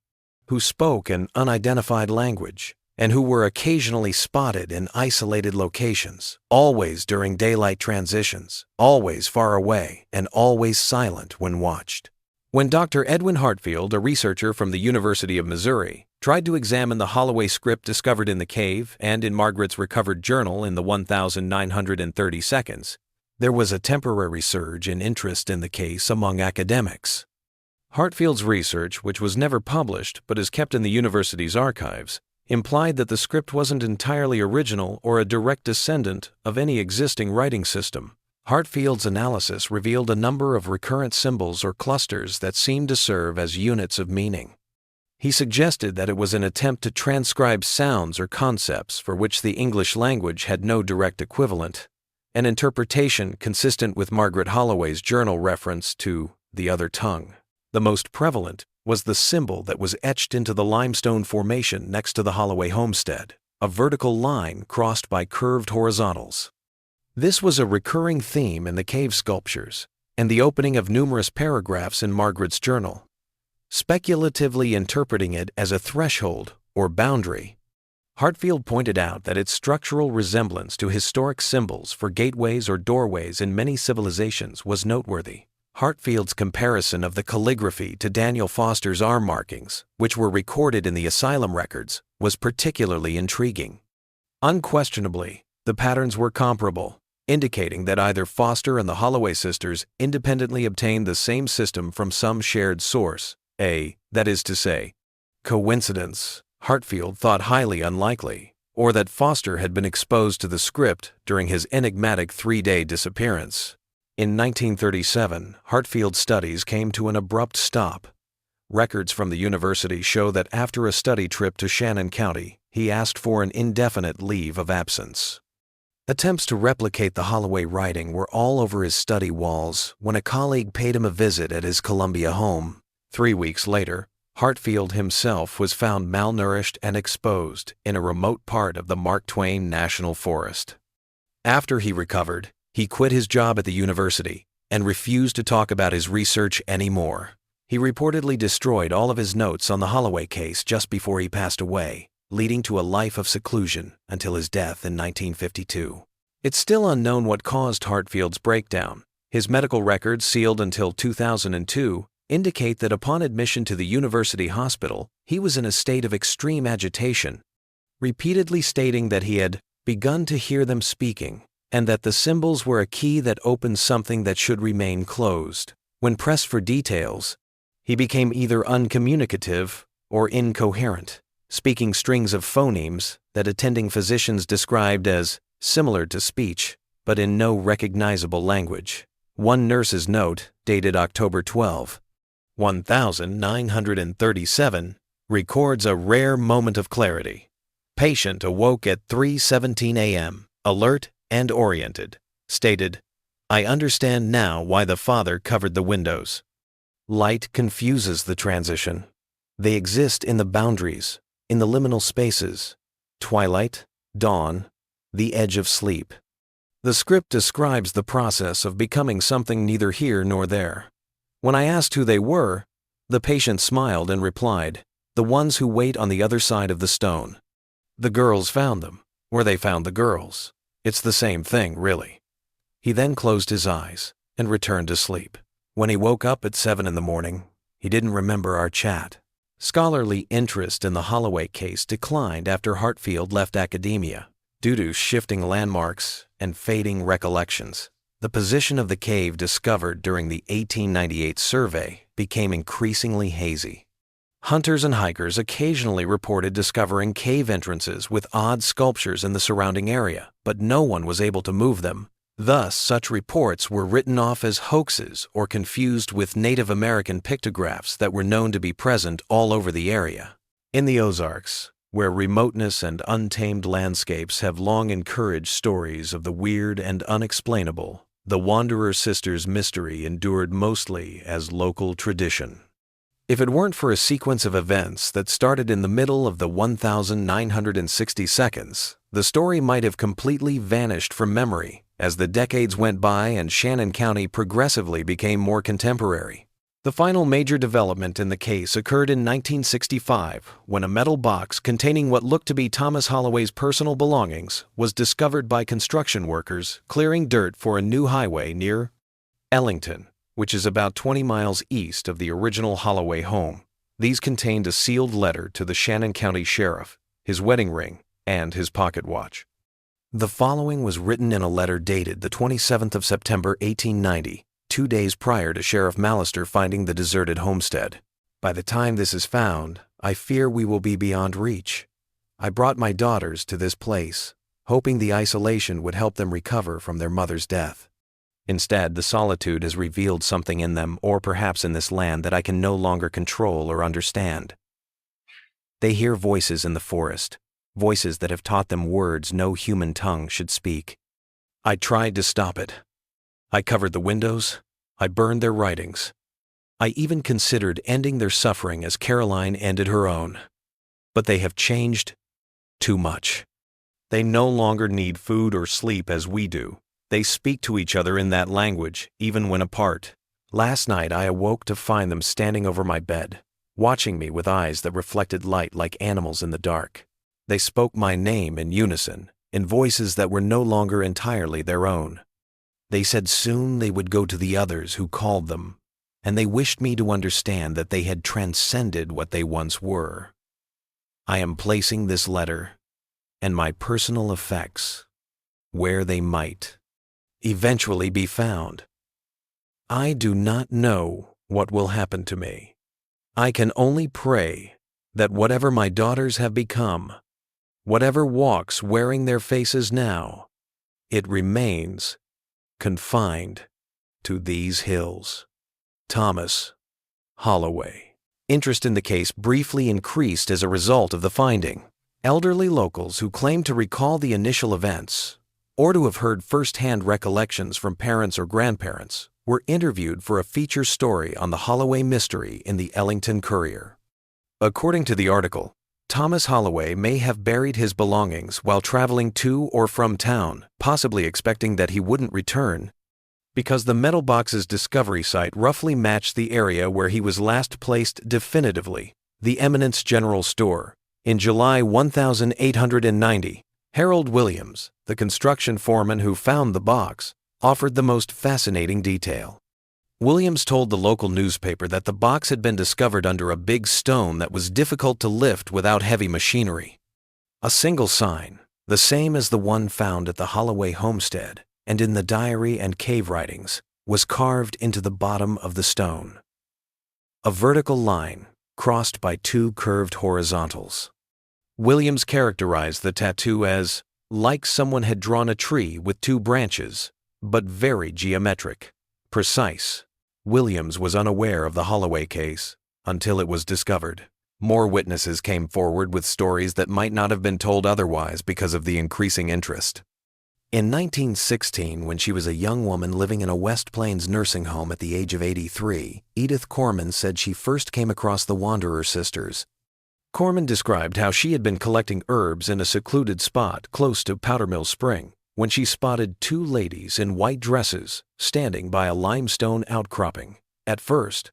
who spoke an unidentified language, and who were occasionally spotted in isolated locations, always during daylight transitions, always far away, and always silent when watched. When Dr. Edwin Hartfield, a researcher from the University of Missouri, tried to examine the Holloway script discovered in the cave and in Margaret's recovered journal in the 1,930 seconds, there was a temporary surge in interest in the case among academics. Hartfield's research, which was never published but is kept in the university's archives, implied that the script wasn't entirely original or a direct descendant of any existing writing system. Hartfield's analysis revealed a number of recurrent symbols or clusters that seemed to serve as units of meaning. He suggested that it was an attempt to transcribe sounds or concepts for which the English language had no direct equivalent, an interpretation consistent with Margaret Holloway's journal reference to the other tongue. The most prevalent was the symbol that was etched into the limestone formation next to the Holloway homestead, a vertical line crossed by curved horizontals. This was a recurring theme in the cave sculptures and the opening of numerous paragraphs in Margaret's journal, speculatively interpreting it as a threshold or boundary. Hartfield pointed out that its structural resemblance to historic symbols for gateways or doorways in many civilizations was noteworthy. Hartfield's comparison of the calligraphy to Daniel Foster's arm markings, which were recorded in the asylum records, was particularly intriguing. Unquestionably, the patterns were comparable, indicating that either Foster and the Holloway sisters independently obtained the same system from some shared source, that is to say, coincidence, Hartfield thought highly unlikely, or that Foster had been exposed to the script during his enigmatic 3-day disappearance. In 1937, Hartfield's studies came to an abrupt stop. Records from the university show that after a study trip to Shannon County, he asked for an indefinite leave of absence. Attempts to replicate the Holloway writing were all over his study walls when a colleague paid him a visit at his Columbia home. 3 weeks later, Hartfield himself was found malnourished and exposed in a remote part of the Mark Twain National Forest. After he recovered, he quit his job at the university and refused to talk about his research anymore. He reportedly destroyed all of his notes on the Holloway case just before he passed away, leading to a life of seclusion until his death in 1952. It's still unknown what caused Hartfield's breakdown. His medical records, sealed until 2002, indicate that upon admission to the university hospital, he was in a state of extreme agitation, repeatedly stating that he had begun to hear them speaking, and that the symbols were a key that opened something that should remain closed. When pressed for details, he became either uncommunicative or incoherent, speaking strings of phonemes that attending physicians described as similar to speech, but in no recognizable language. One nurse's note, dated October 12, 1937, records a rare moment of clarity. Patient awoke at 3:17 a.m., alert and oriented. Stated, "I understand now why the father covered the windows." Light confuses the transition. They exist in the boundaries, in the liminal spaces, twilight, dawn, the edge of sleep. The script describes the process of becoming something neither here nor there. When I asked who they were, the patient smiled and replied, "The ones who wait on the other side of the stone." The girls found them, or they found the girls. It's the same thing, really. He then closed his eyes and returned to sleep. When he woke up at 7 in the morning, he didn't remember our chat. Scholarly interest in the Holloway case declined after Hartfield left academia, due to shifting landmarks and fading recollections. The position of the cave discovered during the 1898 survey became increasingly hazy. Hunters and hikers occasionally reported discovering cave entrances with odd sculptures in the surrounding area, but no one was able to move them. Thus, such reports were written off as hoaxes or confused with Native American pictographs that were known to be present all over the area. In the Ozarks, where remoteness and untamed landscapes have long encouraged stories of the weird and unexplainable, the Wanderer Sisters' mystery endured mostly as local tradition. If it weren't for a sequence of events that started in the middle of the 1960 seconds, the story might have completely vanished from memory as the decades went by and Shannon County progressively became more contemporary. The final major development in the case occurred in 1965 when a metal box containing what looked to be Thomas Holloway's personal belongings was discovered by construction workers clearing dirt for a new highway near Ellington, which is about 20 miles east of the original Holloway home. These contained a sealed letter to the Shannon County Sheriff, his wedding ring, and his pocket watch. The following was written in a letter dated the 27th of September 1890, 2 days prior to Sheriff Mallister finding the deserted homestead. "By the time this is found, I fear we will be beyond reach. I brought my daughters to this place, hoping the isolation would help them recover from their mother's death. Instead, the solitude has revealed something in them, or perhaps in this land, that I can no longer control or understand. They hear voices in the forest, voices that have taught them words no human tongue should speak. I tried to stop it. I covered the windows. I burned their writings. I even considered ending their suffering as Caroline ended her own. But they have changed too much. They no longer need food or sleep as we do. They speak to each other in that language, even when apart. Last night I awoke to find them standing over my bed, watching me with eyes that reflected light like animals in the dark. They spoke my name in unison, in voices that were no longer entirely their own. They said soon they would go to the others who called them, and they wished me to understand that they had transcended what they once were. I am placing this letter and my personal effects where they might eventually be found. I do not know what will happen to me. I can only pray that whatever my daughters have become, whatever walks wearing their faces now, it remains confined to these hills." Thomas Holloway. Interest in the case briefly increased as a result of the finding. Elderly locals who claimed to recall the initial events or to have heard first-hand recollections from parents or grandparents were interviewed for a feature story on the Holloway mystery in the Ellington Courier. According to the article, Thomas Holloway may have buried his belongings while traveling to or from town, possibly expecting that he wouldn't return, because the metal box's discovery site roughly matched the area where he was last placed definitively, the Eminence General Store. In July 1890, Harold Williams, The construction foreman who found the box offered the most fascinating detail. Williams told the local newspaper that the box had been discovered under a big stone that was difficult to lift without heavy machinery. A single sign, the same as the one found at the Holloway homestead and in the diary and cave writings, was carved into the bottom of the stone. A vertical line crossed by two curved horizontals. Williams characterized the tattoo as like someone had drawn a tree with two branches, but very geometric, precise. Williams was unaware of the Holloway case until it was discovered. More witnesses came forward with stories that might not have been told otherwise because of the increasing interest. In 1916, when she was a young woman living in a West Plains nursing home at the age of 83, Edith Corman said she first came across the Wanderer sisters. Corman described how she had been collecting herbs in a secluded spot close to Powdermill Spring when she spotted two ladies in white dresses standing by a limestone outcropping. At first,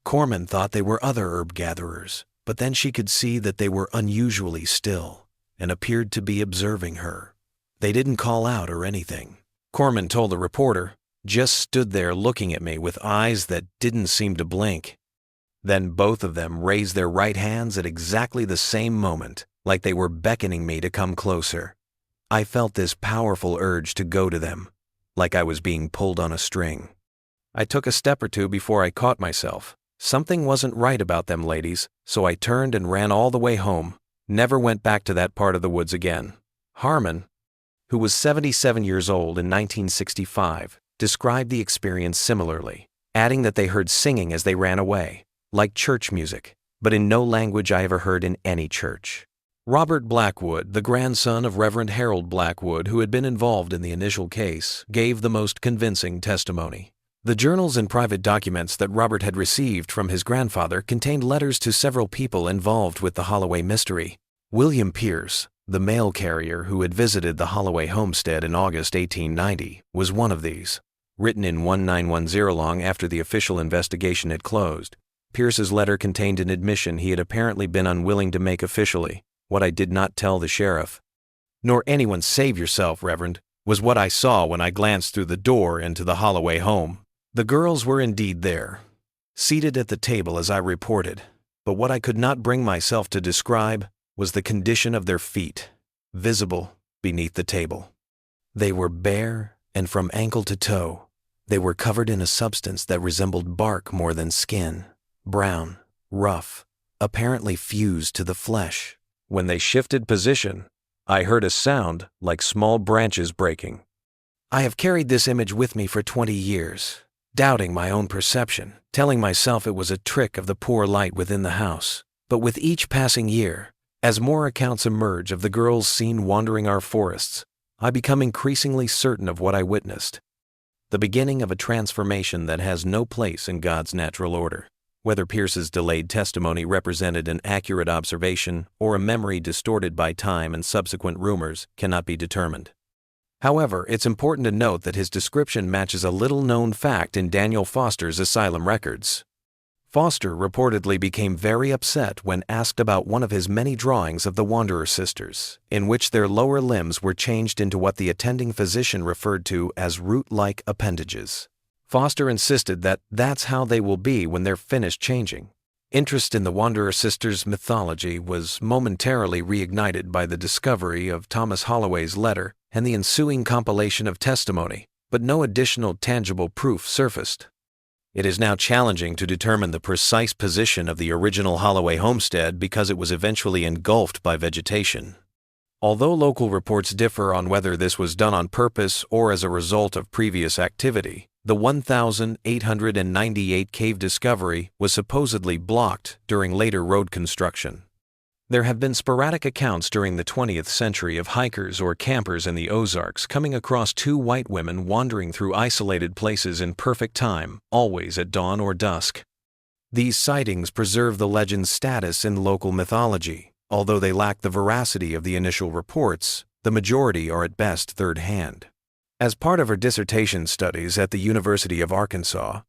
Corman thought they were other herb gatherers, but then she could see that they were unusually still and appeared to be observing her. They didn't call out or anything. Corman told the reporter, just stood there looking at me with eyes that didn't seem to blink. Then both of them raised their right hands at exactly the same moment, like they were beckoning me to come closer. I felt this powerful urge to go to them, like I was being pulled on a string. I took a step or two before I caught myself. Something wasn't right about them ladies, so I turned and ran all the way home, never went back to that part of the woods again. Harmon, who was 77 years old in 1965, described the experience similarly, adding that they heard singing as they ran away, like church music, but in no language I ever heard in any church. Robert Blackwood, the grandson of Reverend Harold Blackwood, who had been involved in the initial case, gave the most convincing testimony. The journals and private documents that Robert had received from his grandfather contained letters to several people involved with the Holloway mystery. William Pierce, the mail carrier who had visited the Holloway homestead in August 1890, was one of these. Written in 1910 long after the official investigation had closed, Pierce's letter contained an admission he had apparently been unwilling to make officially. What I did not tell the sheriff, nor anyone save yourself, Reverend, was what I saw when I glanced through the door into the Holloway home. The girls were indeed there, seated at the table as I reported, but what I could not bring myself to describe was the condition of their feet, visible beneath the table. They were bare, and from ankle to toe, they were covered in a substance that resembled bark more than skin, brown, rough, apparently fused to the flesh. When they shifted position, I heard a sound like small branches breaking. I have carried this image with me for 20 years, doubting my own perception, telling myself it was a trick of the poor light within the house. But with each passing year, as more accounts emerge of the girls seen wandering our forests, I become increasingly certain of what I witnessed. The beginning of a transformation that has no place in God's natural order. Whether Pierce's delayed testimony represented an accurate observation or a memory distorted by time and subsequent rumors cannot be determined. However, it's important to note that his description matches a little-known fact in Daniel Foster's asylum records. Foster reportedly became very upset when asked about one of his many drawings of the Wanderer sisters, in which their lower limbs were changed into what the attending physician referred to as root-like appendages. Foster insisted that that's how they will be when they're finished changing. Interest in the Wanderer sisters' mythology was momentarily reignited by the discovery of Thomas Holloway's letter and the ensuing compilation of testimony, but no additional tangible proof surfaced. It is now challenging to determine the precise position of the original Holloway homestead because it was eventually engulfed by vegetation. Although local reports differ on whether this was done on purpose or as a result of previous activity, the 1,898 cave discovery was supposedly blocked during later road construction. There have been sporadic accounts during the 20th century of hikers or campers in the Ozarks coming across two white women wandering through isolated places in perfect time, always at dawn or dusk. These sightings preserve the legend's status in local mythology. Although they lack the veracity of the initial reports, the majority are at best third-hand. As part of her dissertation studies at the University of Arkansas,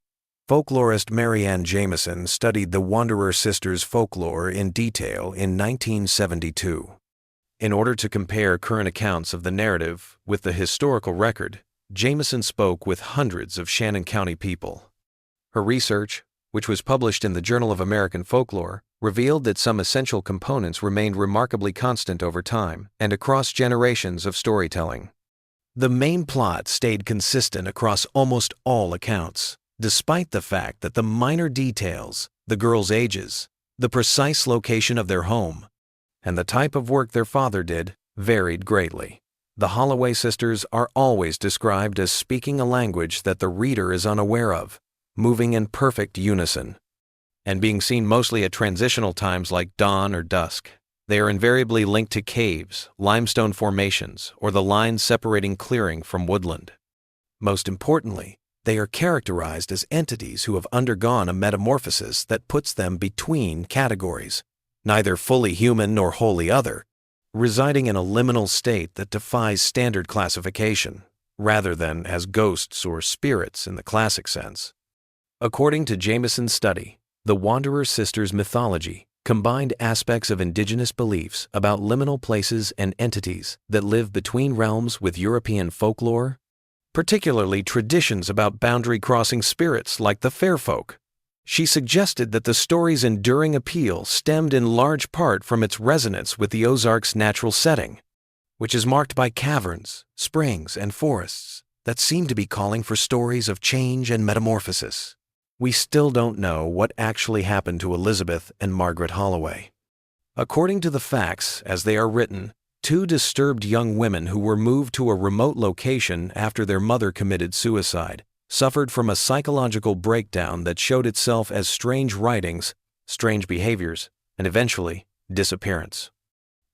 folklorist Mary Ann Jameson studied the Wanderer sisters' folklore in detail in 1972. In order to compare current accounts of the narrative with the historical record, Jameson spoke with hundreds of Shannon County people. Her research, which was published in the Journal of American Folklore, revealed that some essential components remained remarkably constant over time and across generations of storytelling. The main plot stayed consistent across almost all accounts, despite the fact that the minor details, the girls' ages, the precise location of their home, and the type of work their father did varied greatly. The Holloway sisters are always described as speaking a language that the reader is unaware of, moving in perfect unison, and being seen mostly at transitional times like dawn or dusk. They are invariably linked to caves, limestone formations, or the lines separating clearing from woodland. Most importantly, they are characterized as entities who have undergone a metamorphosis that puts them between categories, neither fully human nor wholly other, residing in a liminal state that defies standard classification, rather than as ghosts or spirits in the classic sense. According to Jameson's study, the Wanderer Sisters' mythology combined aspects of indigenous beliefs about liminal places and entities that live between realms with European folklore, particularly traditions about boundary-crossing spirits like the fair folk. She suggested that the story's enduring appeal stemmed in large part from its resonance with the Ozarks' natural setting, which is marked by caverns, springs, and forests that seem to be calling for stories of change and metamorphosis. We still don't know what actually happened to Elizabeth and Margaret Holloway. According to the facts as they are written, two disturbed young women who were moved to a remote location after their mother committed suicide suffered from a psychological breakdown that showed itself as strange writings, strange behaviors, and eventually, disappearance.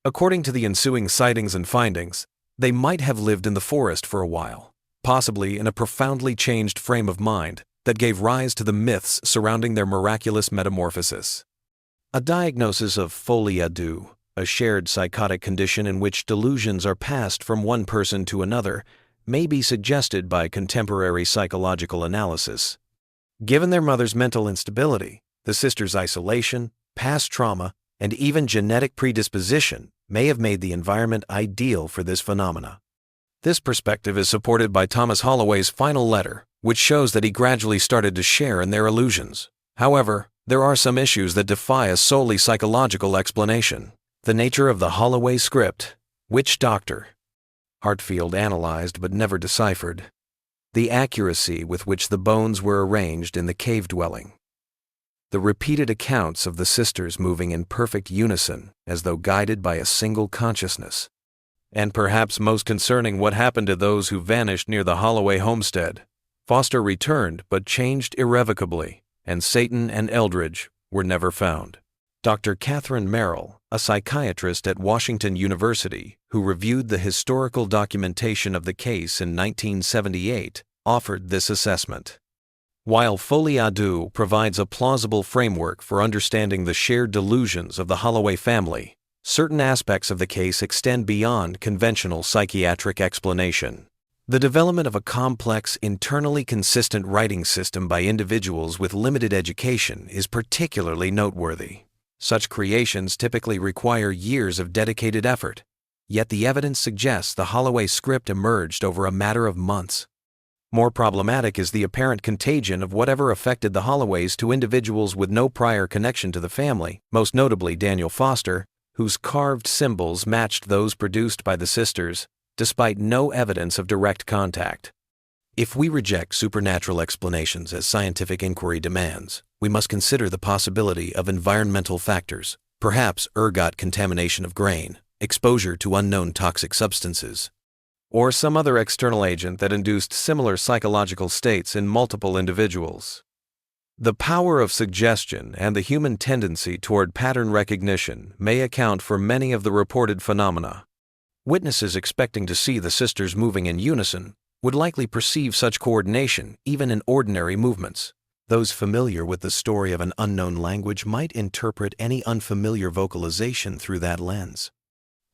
According to the ensuing sightings and findings, they might have lived in the forest for a while, possibly in a profoundly changed frame of mind that gave rise to the myths surrounding their miraculous metamorphosis. A diagnosis of folie à deux, a shared psychotic condition in which delusions are passed from one person to another, may be suggested by contemporary psychological analysis. Given their mother's mental instability, the sisters' isolation, past trauma, and even genetic predisposition may have made the environment ideal for this phenomena. This perspective is supported by Thomas Holloway's final letter, which shows that he gradually started to share in their illusions. However, there are some issues that defy a solely psychological explanation. The nature of the Holloway script, witch doctor, Hartfield analyzed but never deciphered. The accuracy with which the bones were arranged in the cave dwelling. The repeated accounts of the sisters moving in perfect unison as though guided by a single consciousness. And perhaps most concerning, what happened to those who vanished near the Holloway homestead. Foster returned but changed irrevocably, and Satan and Eldridge were never found. Dr. Catherine Merrill, a psychiatrist at Washington University who reviewed the historical documentation of the case in 1978, offered this assessment. While folie à deux provides a plausible framework for understanding the shared delusions of the Holloway family, certain aspects of the case extend beyond conventional psychiatric explanation. The development of a complex, internally consistent writing system by individuals with limited education is particularly noteworthy. Such creations typically require years of dedicated effort, yet the evidence suggests the Holloway script emerged over a matter of months. More problematic is the apparent contagion of whatever affected the Holloways to individuals with no prior connection to the family, most notably Daniel Foster, whose carved symbols matched those produced by the sisters, despite no evidence of direct contact. If we reject supernatural explanations as scientific inquiry demands, we must consider the possibility of environmental factors, perhaps ergot contamination of grain, exposure to unknown toxic substances, or some other external agent that induced similar psychological states in multiple individuals. The power of suggestion and the human tendency toward pattern recognition may account for many of the reported phenomena. Witnesses expecting to see the sisters moving in unison would likely perceive such coordination even in ordinary movements. Those familiar with the story of an unknown language might interpret any unfamiliar vocalization through that lens.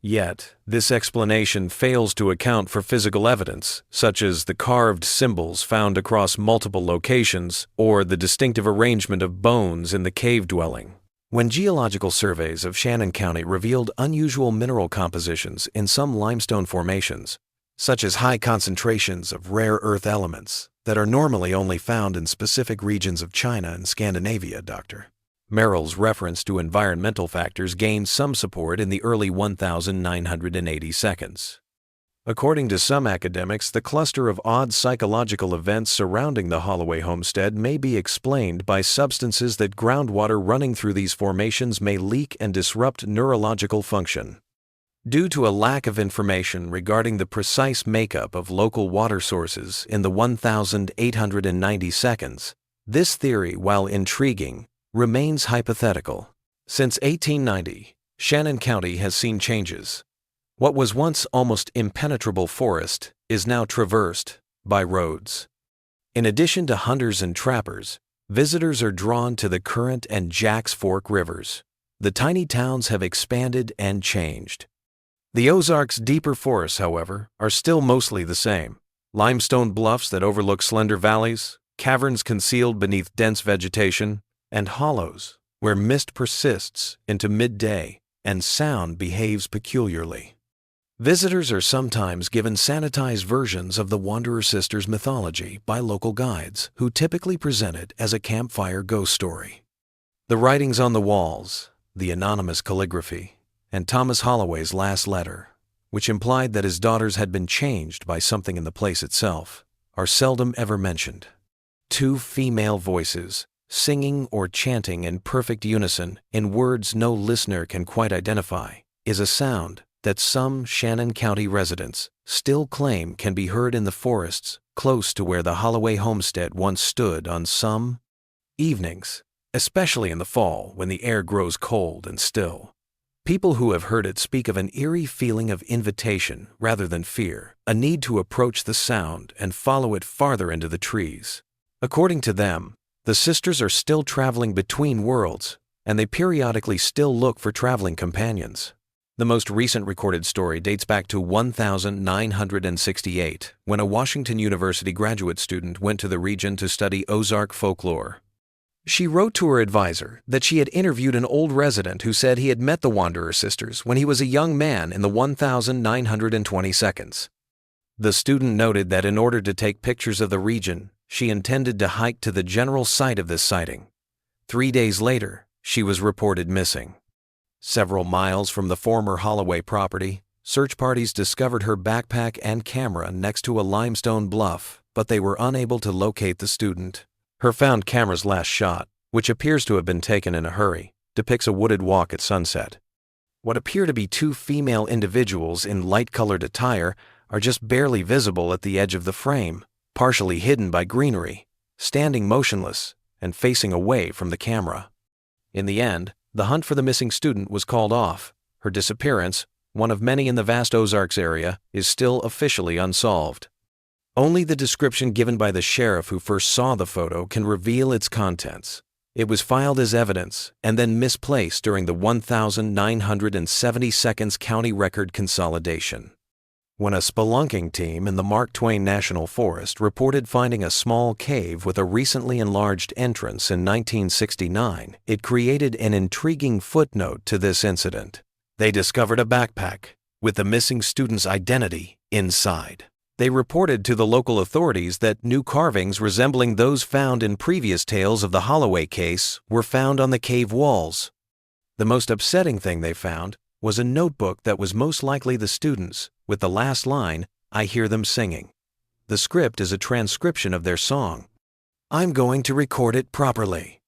Yet, this explanation fails to account for physical evidence, such as the carved symbols found across multiple locations or the distinctive arrangement of bones in the cave dwelling. When geological surveys of Shannon County revealed unusual mineral compositions in some limestone formations, such as high concentrations of rare earth elements that are normally only found in specific regions of China and Scandinavia, Dr. Merrill's reference to environmental factors gained some support in the early 1980 seconds. According to some academics, the cluster of odd psychological events surrounding the Holloway homestead may be explained by substances that groundwater running through these formations may leak and disrupt neurological function. Due to a lack of information regarding the precise makeup of local water sources in the 1890 seconds, this theory, while intriguing, remains hypothetical. Since 1890, Shannon County has seen changes. What was once almost impenetrable forest is now traversed by roads. In addition to hunters and trappers, visitors are drawn to the Current and Jack's Fork rivers. The tiny towns have expanded and changed. The Ozarks' deeper forests, however, are still mostly the same. Limestone bluffs that overlook slender valleys, caverns concealed beneath dense vegetation, and hollows where mist persists into midday and sound behaves peculiarly. Visitors are sometimes given sanitized versions of the Wanderer Sisters mythology by local guides who typically present it as a campfire ghost story. The writings on the walls, the anonymous calligraphy, and Thomas Holloway's last letter, which implied that his daughters had been changed by something in the place itself, are seldom ever mentioned. Two female voices, singing or chanting in perfect unison in words no listener can quite identify, is a sound that some Shannon County residents still claim can be heard in the forests close to where the Holloway homestead once stood on some evenings, especially in the fall when the air grows cold and still. People who have heard it speak of an eerie feeling of invitation rather than fear, a need to approach the sound and follow it farther into the trees. According to them, the sisters are still traveling between worlds, and they periodically still look for traveling companions. The most recent recorded story dates back to 1968, when a Washington University graduate student went to the region to study Ozark folklore. She wrote to her advisor that she had interviewed an old resident who said he had met the Wanderer Sisters when he was a young man in the 1920 seconds. The student noted that in order to take pictures of the region, she intended to hike to the general site of this sighting. 3 days later, she was reported missing. Several miles from the former Holloway property, search parties discovered her backpack and camera next to a limestone bluff, but they were unable to locate the student. Her found camera's last shot, which appears to have been taken in a hurry, depicts a wooded walk at sunset. What appear to be two female individuals in light-colored attire are just barely visible at the edge of the frame, partially hidden by greenery, standing motionless and facing away from the camera. In the end, the hunt for the missing student was called off. Her disappearance, one of many in the vast Ozarks area, is still officially unsolved. Only the description given by the sheriff who first saw the photo can reveal its contents. It was filed as evidence and then misplaced during the 1970 seconds county record consolidation. When a spelunking team in the Mark Twain National Forest reported finding a small cave with a recently enlarged entrance in 1969, it created an intriguing footnote to this incident. They discovered a backpack with the missing student's identity inside. They reported to the local authorities that new carvings resembling those found in previous tales of the Holloway case were found on the cave walls. The most upsetting thing they found was a notebook that was most likely the student's, with the last line, "I hear them singing." The script is a transcription of their song. "I'm going to record it properly."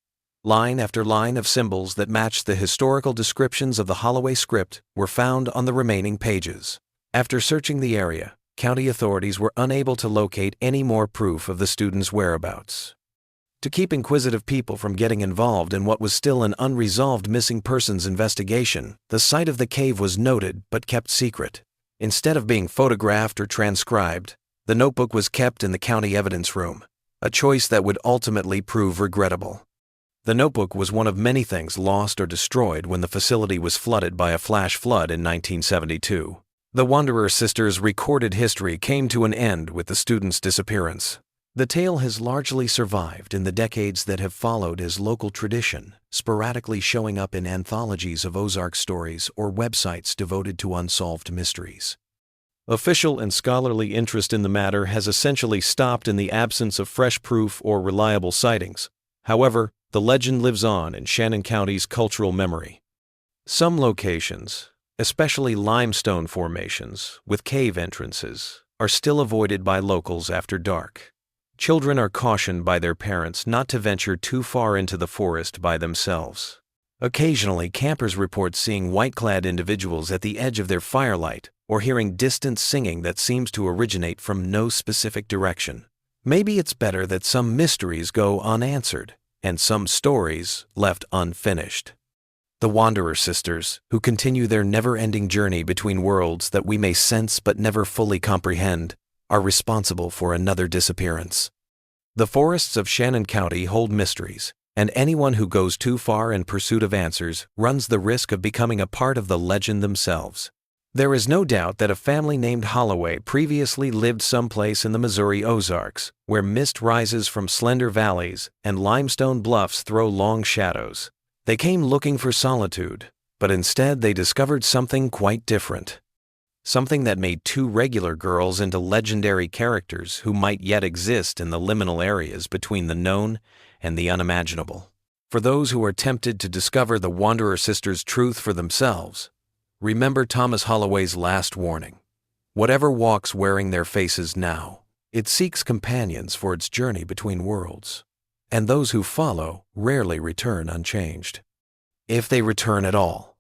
Line after line of symbols that matched the historical descriptions of the Holloway script were found on the remaining pages. After searching the area, county authorities were unable to locate any more proof of the student's whereabouts. To keep inquisitive people from getting involved in what was still an unresolved missing persons investigation, the site of the cave was noted but kept secret. Instead of being photographed or transcribed, the notebook was kept in the county evidence room, a choice that would ultimately prove regrettable. The notebook was one of many things lost or destroyed when the facility was flooded by a flash flood in 1972. The Wanderer Sisters' recorded history came to an end with the student's disappearance. The tale has largely survived in the decades that have followed as local tradition, sporadically showing up in anthologies of Ozark stories or websites devoted to unsolved mysteries. Official and scholarly interest in the matter has essentially stopped in the absence of fresh proof or reliable sightings. However, the legend lives on in Shannon County's cultural memory. Some locations, especially limestone formations with cave entrances, are still avoided by locals after dark. Children are cautioned by their parents not to venture too far into the forest by themselves. Occasionally, campers report seeing white-clad individuals at the edge of their firelight or hearing distant singing that seems to originate from no specific direction. Maybe it's better that some mysteries go unanswered and some stories left unfinished. The Wanderer sisters, who continue their never-ending journey between worlds that we may sense but never fully comprehend, are responsible for another disappearance. The forests of Shannon County hold mysteries, and anyone who goes too far in pursuit of answers runs the risk of becoming a part of the legend themselves. There is no doubt that a family named Holloway previously lived someplace in the Missouri Ozarks, where mist rises from slender valleys and limestone bluffs throw long shadows. They came looking for solitude, but instead they discovered something quite different. Something that made two regular girls into legendary characters who might yet exist in the liminal areas between the known and the unimaginable. For those who are tempted to discover the Wanderer sisters' truth for themselves, remember Thomas Holloway's last warning. Whatever walks wearing their faces now, it seeks companions for its journey between worlds, and those who follow rarely return unchanged. If they return at all.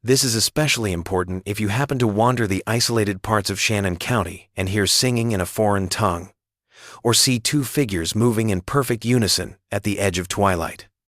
This is especially important if you happen to wander the isolated parts of Shannon County and hear singing in a foreign tongue, or see two figures moving in perfect unison at the edge of twilight.